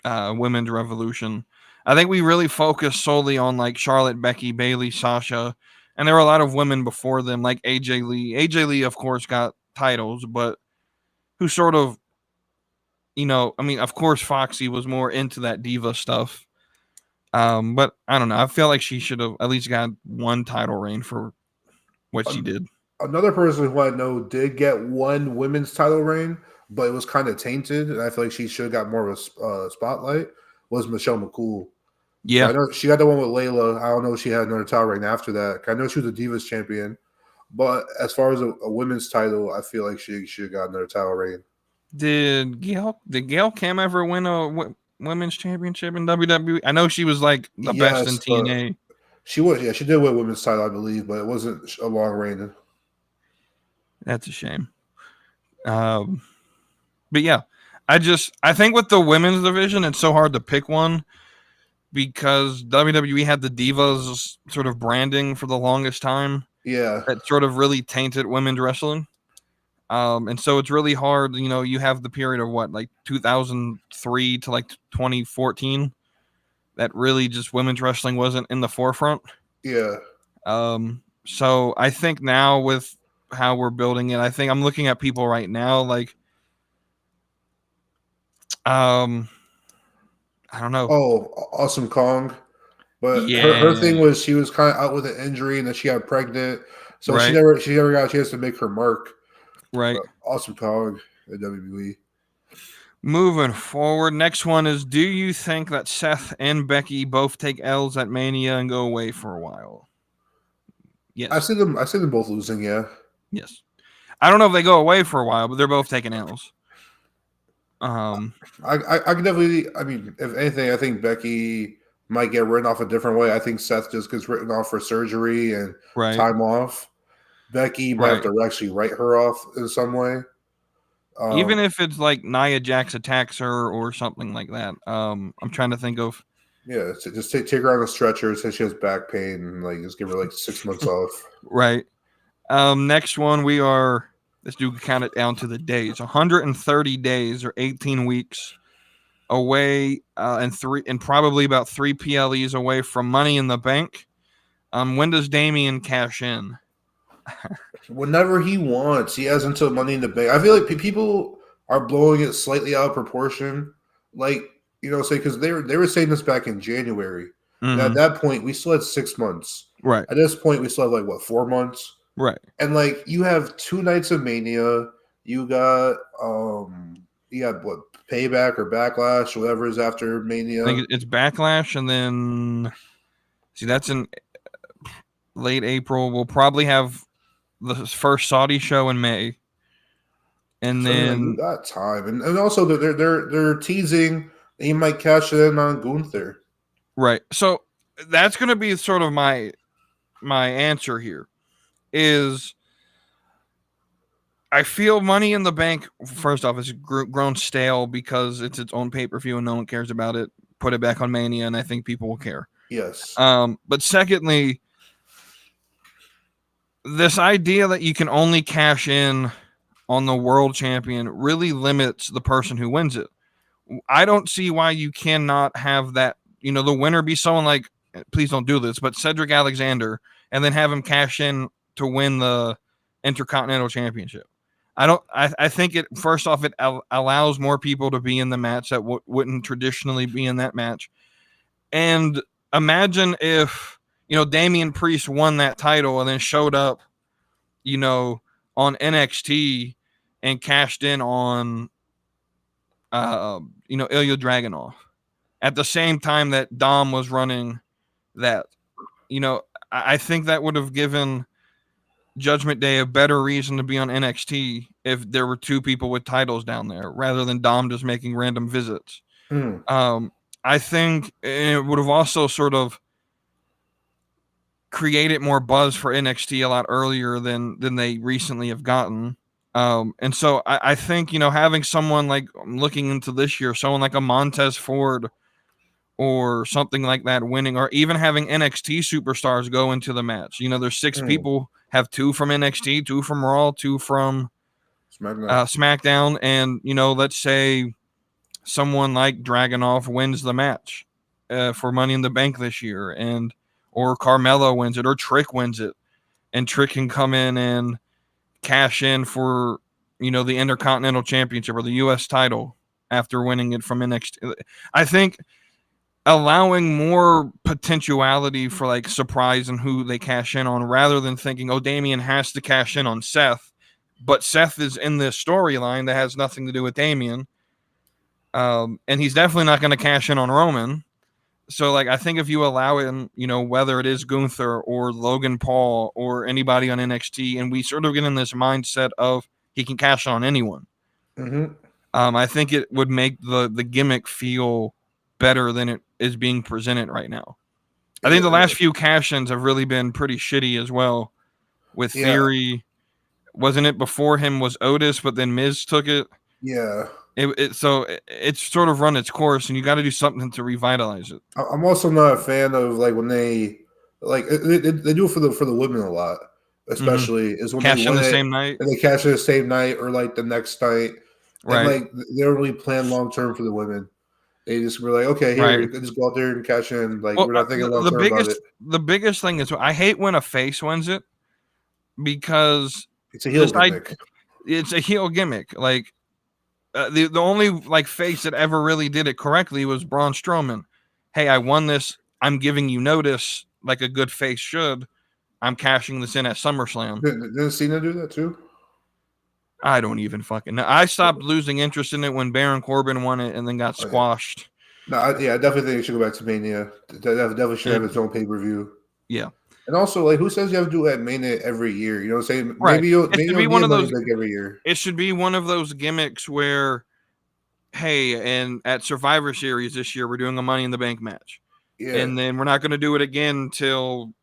Speaker 2: women's revolution. I think we really focused solely on like Charlotte, Becky, Bayley, Sasha, and there were a lot of women before them, like AJ Lee. AJ Lee, of course, got titles, but who sort of, of course, Foxy was more into that diva stuff. But I don't know. I feel like she should have at least got one title reign for what she did.
Speaker 4: Another person who I know did get one women's title reign, but it was kind of tainted, and I feel like she should have got more of a spotlight, was Michelle McCool.
Speaker 2: Yeah.
Speaker 4: I know she got the one with Layla. I don't know if she had another title reign after that. I know she was a Divas champion, but as far as a women's title, I feel like she should have got another title reign.
Speaker 2: Did Gail Kim ever win a women's championship in WWE? I know she was like the best in TNA.
Speaker 4: She was, she did win women's title, I believe, but it wasn't a long reign.
Speaker 2: That's a shame. But yeah, I think with the women's division, it's so hard to pick one because WWE had the Divas sort of branding for the longest time.
Speaker 4: Yeah.
Speaker 2: That sort of really tainted women's wrestling. And so it's really hard, you have the period of like 2003 to like 2014 that really just women's wrestling wasn't in the forefront.
Speaker 4: Yeah.
Speaker 2: So I think now with how we're building it, I think I'm looking at people right now, like, I don't know.
Speaker 4: Oh, Awesome Kong. But her thing was she was kind of out with an injury and then she got pregnant. So she never got a chance to make her mark.
Speaker 2: Right.
Speaker 4: Awesome Kong at WWE.
Speaker 2: Moving forward, next one is: do you think that Seth and Becky both take L's at Mania and go away for a while? Yes. I see
Speaker 4: them both losing, yeah.
Speaker 2: Yes. I don't know if they go away for a while, but they're both taking L's.
Speaker 4: I can definitely, if anything, I think Becky might get written off a different way. I think Seth just gets written off for surgery and time off. Becky might have to actually write her off in some way.
Speaker 2: Even if it's like Nia Jax attacks her or something like that. I'm trying to think of.
Speaker 4: Yeah, so just take her on a stretcher, say she has back pain, and just give her 6 months off.
Speaker 2: Right. Next one, let's count it down to the days. 130 days or 18 weeks away, and probably about 3 PLEs away from Money in the Bank. When does Damian cash in?
Speaker 4: Whenever he wants. He has until Money in the Bank. I feel like people are blowing it slightly out of proportion. Because they were saying this back in January. Mm-hmm. At that point, we still had 6 months.
Speaker 2: Right.
Speaker 4: At this point, we still have 4 months.
Speaker 2: Right.
Speaker 4: And you have 2 nights of Mania. You got You got what, Payback or Backlash, whatever is after Mania.
Speaker 2: I think it's Backlash, and then that's in late April. We'll probably have the first Saudi show in May, and
Speaker 4: So,
Speaker 2: then
Speaker 4: you got time, and also they're teasing that he might cash it in on Gunther.
Speaker 2: right. So that's going to be sort of my answer here. Is I feel Money in the Bank, first off, has grown stale because it's its own pay-per-view and no one cares about it. Put it back on Mania, and I think people will care.
Speaker 4: Yes.
Speaker 2: But secondly, this idea that you can only cash in on the world champion really limits the person who wins it. I don't see why you cannot have that, the winner be someone like, please don't do this, but Cedric Alexander, and then have him cash in to win the Intercontinental Championship. I think it, first off, it allows more people to be in the match that wouldn't traditionally be in that match. And imagine if, Damian Priest won that title and then showed up, on NXT and cashed in on, Ilya Dragunov at the same time that Dom was running that. I think that would have given Judgment Day a better reason to be on NXT if there were two people with titles down there rather than Dom just making random visits. I think it would have also sort of created more buzz for NXT a lot earlier than they recently have gotten. And so I think, having someone like, I'm looking into this year, someone like a Montez Ford or something like that winning, or even having NXT superstars go into the match. There's 6 people, have 2 from NXT, 2 from Raw, 2 from SmackDown. And, let's say someone like Dragunov wins the match for Money in the Bank this year, or Carmelo wins it, or Trick wins it, and Trick can come in and cash in for, the Intercontinental Championship or the U.S. title after winning it from NXT. I think allowing more potentiality for like surprise and who they cash in on, rather than thinking, oh, Damian has to cash in on Seth, but Seth is in this storyline that has nothing to do with Damian. And he's definitely not going to cash in on Roman. So, like, I think if you allow it, whether it is Gunther or Logan Paul or anybody on NXT, and we sort of get in this mindset of he can cash on anyone, I think it would make the gimmick feel better than it is being presented right now. I think the last few cash-ins have really been pretty shitty as well. With Theory, wasn't it before him was Otis, but then Miz took it?
Speaker 4: Yeah.
Speaker 2: So it's sort of run its course, and you got to do something to revitalize it.
Speaker 4: I'm also not a fan of like when they do it for the women a lot, especially is when
Speaker 2: cash
Speaker 4: they
Speaker 2: in
Speaker 4: win
Speaker 2: the
Speaker 4: it,
Speaker 2: same night,
Speaker 4: and they cash in the same night or like the next night.
Speaker 2: Right.
Speaker 4: And like they don't really plan long term for the women. They just were like, okay, here, just go out there and cash in. Like, we're not thinking long term about it.
Speaker 2: The biggest thing is I hate when a face wins it because
Speaker 4: it's a heel gimmick.
Speaker 2: It's a heel gimmick. Like the only like face that ever really did it correctly was Braun Strowman. Hey, I won this. I'm giving you notice, like a good face should. I'm cashing this in at SummerSlam.
Speaker 4: Didn't Cena do that too?
Speaker 2: I don't even fucking know. I stopped losing interest in it when Baron Corbin won it and then got squashed.
Speaker 4: No, I definitely think it should go back to Mania. Definitely should have its own pay-per-view.
Speaker 2: Yeah.
Speaker 4: And also, like, who says you have to do it at Mania every year? You know what I'm saying?
Speaker 2: Right.
Speaker 4: Maybe you'll be one of those every year.
Speaker 2: It should be one of those gimmicks where, hey, and at Survivor Series this year, we're doing a Money in the Bank match. Yeah. And then we're not going to do it again till,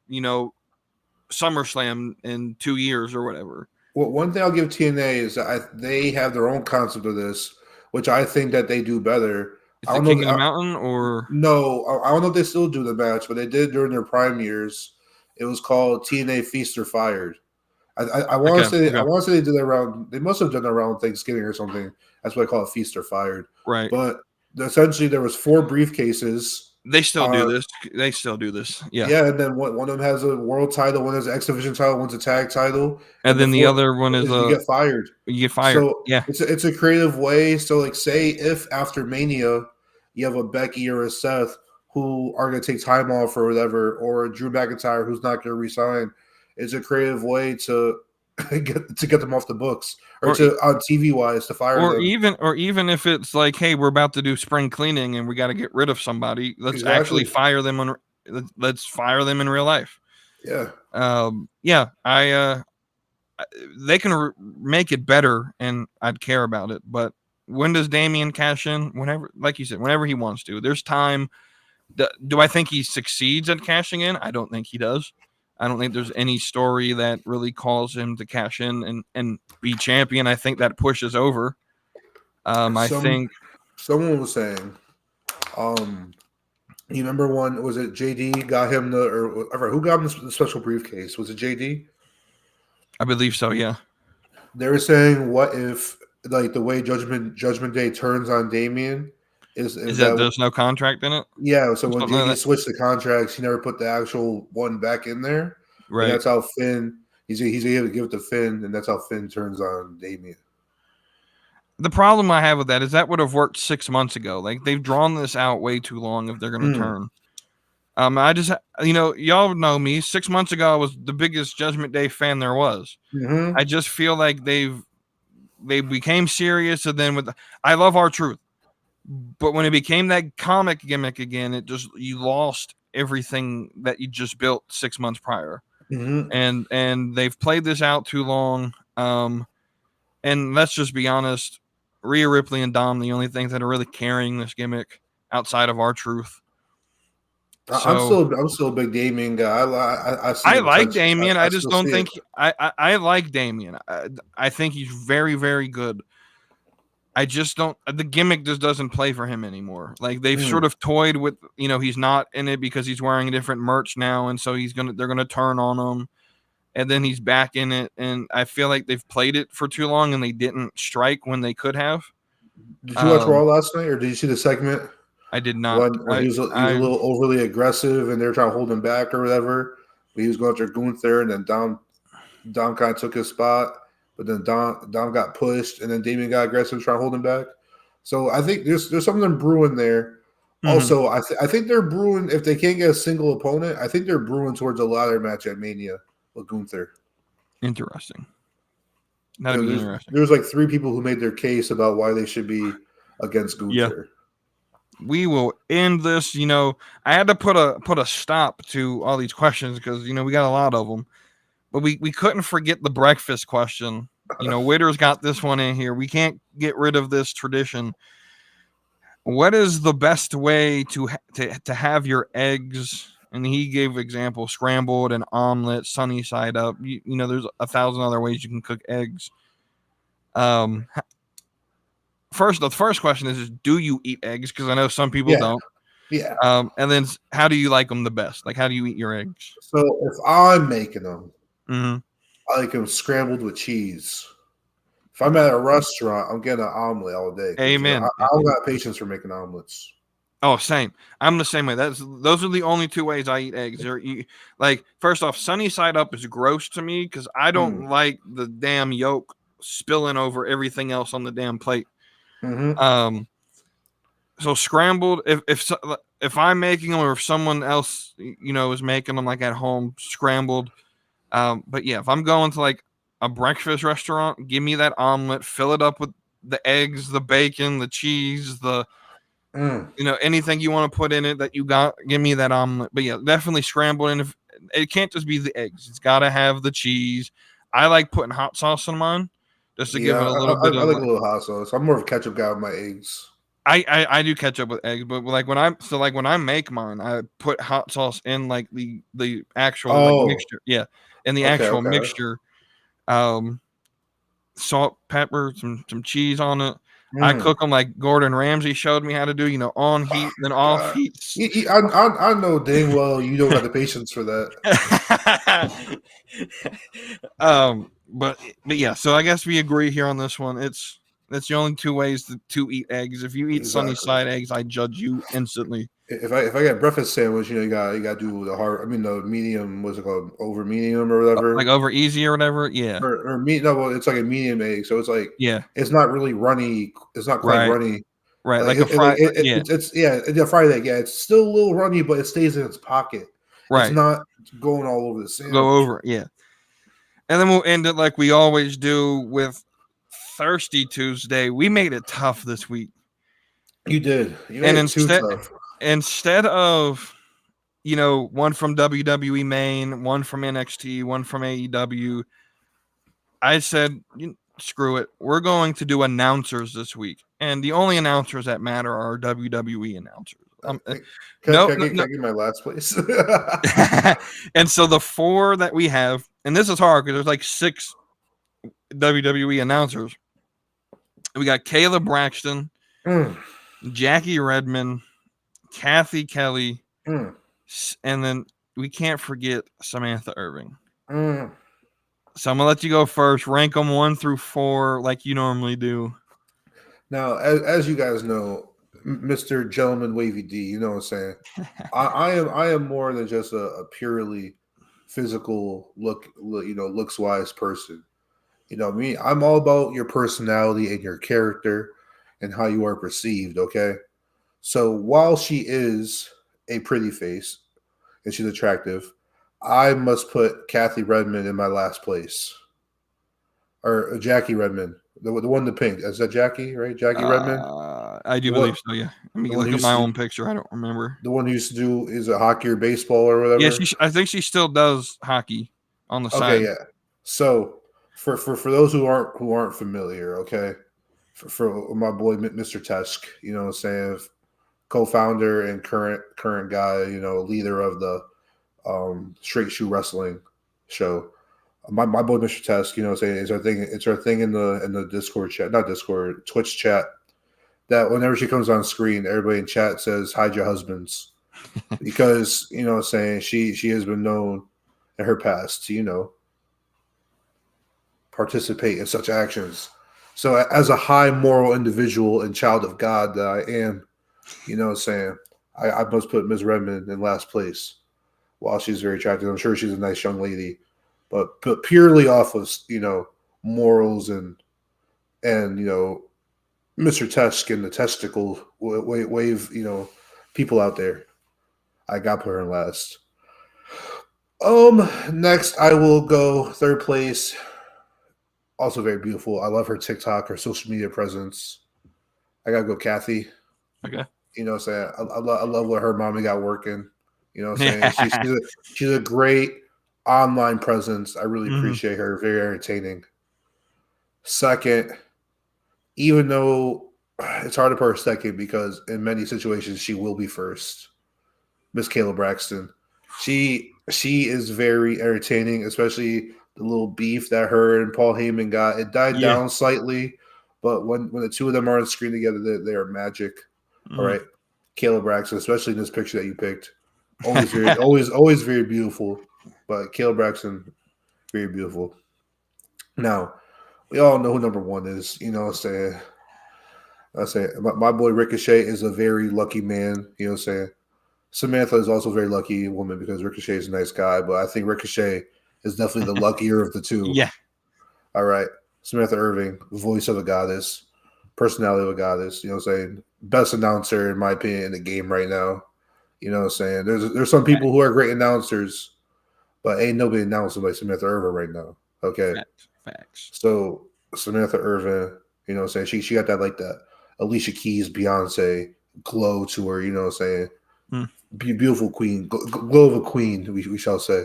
Speaker 2: SummerSlam in 2 years or whatever.
Speaker 4: Well, one thing I'll give TNA is that they have their own concept of this, which I think that they do better.
Speaker 2: I don't know King of the Mountain or
Speaker 4: no, I don't know if they still do the match, but they did during their prime years. It was called TNA Feast or Fired. I want to say they did that around. They must have done that around Thanksgiving or something. That's what I call it, Feast or Fired.
Speaker 2: Right.
Speaker 4: But essentially, there was 4 briefcases.
Speaker 2: They still do this. They still do this. Yeah.
Speaker 4: Yeah, and then one of them has a world title, one has an X Division title, one's a tag title,
Speaker 2: and then the other one is
Speaker 4: you get fired.
Speaker 2: You get fired.
Speaker 4: So
Speaker 2: yeah,
Speaker 4: it's a creative way. So like, say if after Mania you have a Becky or a Seth who are going to take time off or whatever, or a Drew McIntyre who's not going to resign, it's a creative way to to get them off the books, or
Speaker 2: Or-
Speaker 4: to on TV wise to fire
Speaker 2: or
Speaker 4: them.
Speaker 2: even if it's like, hey, we're about to do spring cleaning and we got to get rid of somebody, let's actually
Speaker 4: Exactly.
Speaker 2: fire them let's fire them in real life.
Speaker 4: Yeah.
Speaker 2: They can make it better and I'd care about it, but when does Damian cash in? Whenever, like you said, whenever he wants to. There's time. Do I think he succeeds at cashing in? I don't think he does. I don't think there's any story that really calls him to cash in and be champion. I think that pushes over. I think
Speaker 4: someone was saying, you remember one, was it JD got him who got him the special briefcase? Was it JD?
Speaker 2: I believe so, yeah.
Speaker 4: They were saying, what if like the way Judgment Day turns on Damian is
Speaker 2: that there's no contract in it?
Speaker 4: Yeah, so when
Speaker 2: Something like
Speaker 4: JD
Speaker 2: that.
Speaker 4: switched the contracts, he never put the actual one back in there.
Speaker 2: Right.
Speaker 4: And that's how Finn he's able to give it to Finn, and that's how Finn turns on Damian.
Speaker 2: The problem I have with that is that would have worked 6 months ago. Like, they've drawn this out way too long if they're going to turn. I just, y'all know me. 6 months ago, I was the biggest Judgment Day fan there was.
Speaker 4: Mm-hmm.
Speaker 2: I just feel like they became serious, and then I love R-Truth, but when it became that comic gimmick again, you lost everything that you just built 6 months prior.
Speaker 4: Mm-hmm.
Speaker 2: And they've played this out too long. And let's just be honest, Rhea Ripley and Dom, the only things that are really carrying this gimmick outside of R-Truth. So,
Speaker 4: I'm still a big Damian guy.
Speaker 2: I like Damian. I just don't think I like Damian. I think he's very, very good. I just don't. The gimmick just doesn't play for him anymore. Like, they've sort of toyed with, he's not in it because he's wearing a different merch now, and so they're gonna turn on him, and then he's back in it. And I feel like they've played it for too long, and they didn't strike when they could have.
Speaker 4: Did you watch Raw last night, or did you see the segment?
Speaker 2: I did not.
Speaker 4: When he was a little overly aggressive, and they were trying to hold him back or whatever. But he was going after Gunther, and then Dom kind of took his spot. But then Dom got pushed, and then Damian got aggressive, trying to hold him back. So I think there's something brewing there. Mm-hmm. Also, I think they're brewing, if they can't get a single opponent, I think they're brewing towards a ladder match at Mania with Gunther.
Speaker 2: Interesting. That'd be interesting.
Speaker 4: There's like 3 people who made their case about why they should be against Gunther.
Speaker 2: Yeah. We will end this. I had to put a stop to all these questions because we got a lot of them, but we couldn't forget the breakfast question. Witter's got this one in here. We can't get rid of this tradition. What is the best way to have your eggs? And he gave example: scrambled, and omelet, sunny side up. There's 1,000 other ways you can cook eggs. The first question is do you eat eggs? Because I know some people don't.
Speaker 4: Yeah.
Speaker 2: And then how do you like them the best? Like, how do you eat your eggs?
Speaker 4: So if I'm making them,
Speaker 2: mm-hmm.
Speaker 4: I like them scrambled with cheese. If I'm at a restaurant, I'm getting an omelet all day.
Speaker 2: Amen.
Speaker 4: I don't got patience for making omelets.
Speaker 2: Oh, same. I'm the same way. Those are the only 2 ways I eat eggs. First off, sunny side up is gross to me because I don't like the damn yolk spilling over everything else on the damn plate.
Speaker 4: Mm-hmm.
Speaker 2: So scrambled, if I'm making them or if someone else is making them, like at home, scrambled. But yeah, if I'm going to like a breakfast restaurant, give me that omelet, fill it up with the eggs, the bacon, the cheese, anything you want to put in it that you got, give me that omelet. But yeah, definitely scrambled. And if it can't just be the eggs, it's got to have the cheese. I like putting hot sauce on mine just to give it a little bit.
Speaker 4: I like a little hot sauce. I'm more of a ketchup guy with my eggs.
Speaker 2: I do ketchup with eggs, but like when I make mine, I put hot sauce in like the actual mixture. Yeah, in the actual mixture. Salt, pepper, some cheese on it. I cook them like Gordon Ramsay showed me how to do, on heat, then off heat.
Speaker 4: I know dang well you don't have the patience for that.
Speaker 2: But yeah, so I guess we agree here on this one. That's the only 2 ways to eat eggs. If you eat sunny side eggs, I judge you instantly.
Speaker 4: If I get a breakfast sandwich, you got to do the hard. I mean, the medium. What's it called? Over medium or whatever.
Speaker 2: Like over easy or whatever. Yeah.
Speaker 4: Or meat. No, well, it's like a medium egg, so it's like it's not really runny. It's not quite runny.
Speaker 2: Right, like a fried.
Speaker 4: It's a fried egg. Yeah, it's still a little runny, but it stays in its pocket.
Speaker 2: Right.
Speaker 4: It's not going all over the sandwich.
Speaker 2: Go over. Yeah. And then we'll end it like we always do with Thirsty Tuesday. We made it tough this week.
Speaker 4: You did. You
Speaker 2: And
Speaker 4: made it too tough.
Speaker 2: instead of, one from WWE main, one from NXT, one from AEW, I said, screw it. We're going to do announcers this week. And the only announcers that matter are WWE announcers.
Speaker 4: Can I get my last place?
Speaker 2: And so the 4 that we have, and this is hard because there's like 6 WWE announcers. We got Kayla Braxton, Jackie Redmond, Kathy Kelly, and then we can't forget Samantha Irving. So I'm gonna let you go first. Rank them 1 through 4 like you normally do.
Speaker 4: Now, as you guys know, Mr. Gentleman Wavy D, you know what I'm saying? I am more than just a purely physical looks wise person. You know me, I'm all about your personality and your character and how you are perceived, okay? So while she is a pretty face and she's attractive, I must put Kathy Redmond in my last place. Or Jackie Redmond. The one in the pink. Is that Jackie, right? Jackie Redmond?
Speaker 2: I do believe so, yeah. Let me look at my own picture. I don't remember.
Speaker 4: The one who used to do, is it hockey or baseball or whatever?
Speaker 2: Yeah, I think she still does hockey on the side.
Speaker 4: Okay, yeah. So for those who aren't familiar, okay, for my boy Mr. Tesk, you know what I'm saying, co-founder and current guy, leader of the Straight Shoe Wrestling show. My boy Mr. Tesk, you know what I'm saying, it's our thing in the Discord chat, not Discord, Twitch chat, that whenever she comes on screen, everybody in chat says hide your husbands. Because, you know what I'm saying, she has been known in her past to, participate in such actions. So as a high moral individual and child of God that I am, you know what I'm saying, I must put Ms. Redmond in last place. While she's very attractive, I'm sure she's a nice young lady, but purely off of morals and Mr. Tesk and the testicle wave people out there, I got put her in last. Next I will go third place. Also very beautiful. I love her TikTok, her social media presence. I gotta go Kathy.
Speaker 2: Okay.
Speaker 4: You know what I'm saying? I love what her mommy got working. You know what I'm saying? She's a great online presence. I really appreciate her. Very entertaining. Second, even though it's hard to put her second because in many situations she will be first, Miss Kayla Braxton. She is very entertaining, especially the little beef that her and Paul Heyman got. It died down slightly, but when the two of them are on the screen together, they are magic. All right, Kayla Braxton, especially in this picture that you picked, always very beautiful. But Kayla Braxton, very beautiful. Now, we all know who number 1 is. You know what I'm saying? My boy Ricochet is a very lucky man. You know what I'm saying? Samantha is also a very lucky woman because Ricochet is a nice guy, but I think Ricochet is definitely the luckier of the two.
Speaker 2: Yeah.
Speaker 4: All right. Samantha Irving, voice of a goddess, personality of a goddess. You know what I'm saying? Best announcer, in my opinion, in the game right now. You know what I'm saying? There's some people who are great announcers, but ain't nobody announcing like Samantha Irving right now. Okay.
Speaker 2: Facts.
Speaker 4: So Samantha Irving, you know what I'm saying? She got that Alicia Keys, Beyonce glow to her, you know what I'm saying? Beautiful queen, glow of a queen, we shall say.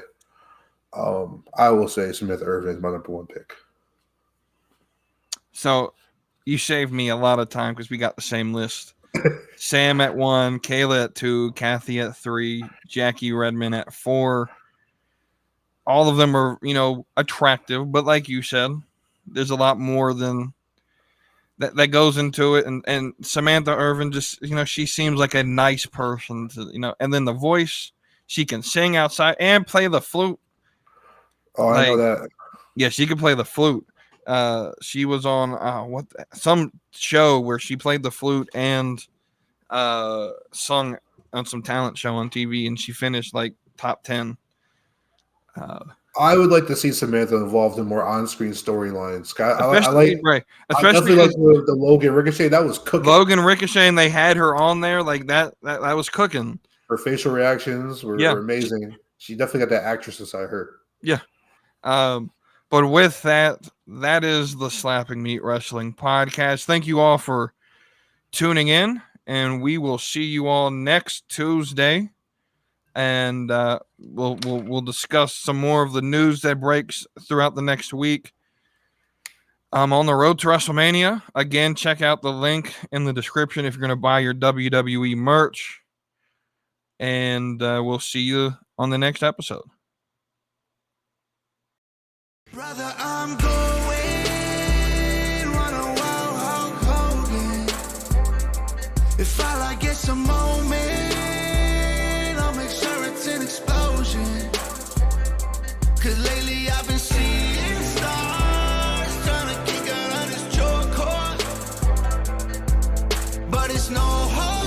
Speaker 4: I will say Samantha Irving is my number 1 pick.
Speaker 2: So you saved me a lot of time because we got the same list. Sam at 1, Kayla at 2, Kathy at 3, Jackie Redmond at 4. All of them are, attractive, but like you said, there's a lot more than that goes into it. And Samantha Irving just, she seems like a nice person to, and then the voice, she can sing outside and play the flute.
Speaker 4: Oh, I know that.
Speaker 2: Yeah, she can play the flute. She was on some show where she played the flute and sung on some talent show on TV, and she finished like top 10.
Speaker 4: I would like to see Samantha involved in more on-screen storylines.
Speaker 2: Especially
Speaker 4: like the Logan Ricochet. That was cooking.
Speaker 2: Logan Ricochet, and they had her on there like that was cooking.
Speaker 4: Her facial reactions were amazing. She definitely got that actress inside her.
Speaker 2: Yeah. But with that, that is the Slapping Meat Wrestling podcast. Thank you all for tuning in, and we will see you all next Tuesday. And we'll discuss some more of the news that breaks throughout the next week. I'm on the road to WrestleMania. Again, check out the link in the description if you're going to buy your WWE merch. And we'll see you on the next episode.
Speaker 1: Brother, I'm going run a wild Hulk Hogan. If all I get's a moment, I'll make sure it's an explosion. Cause lately I've been seeing stars trying to kick out on this chokehold. But it's no hope.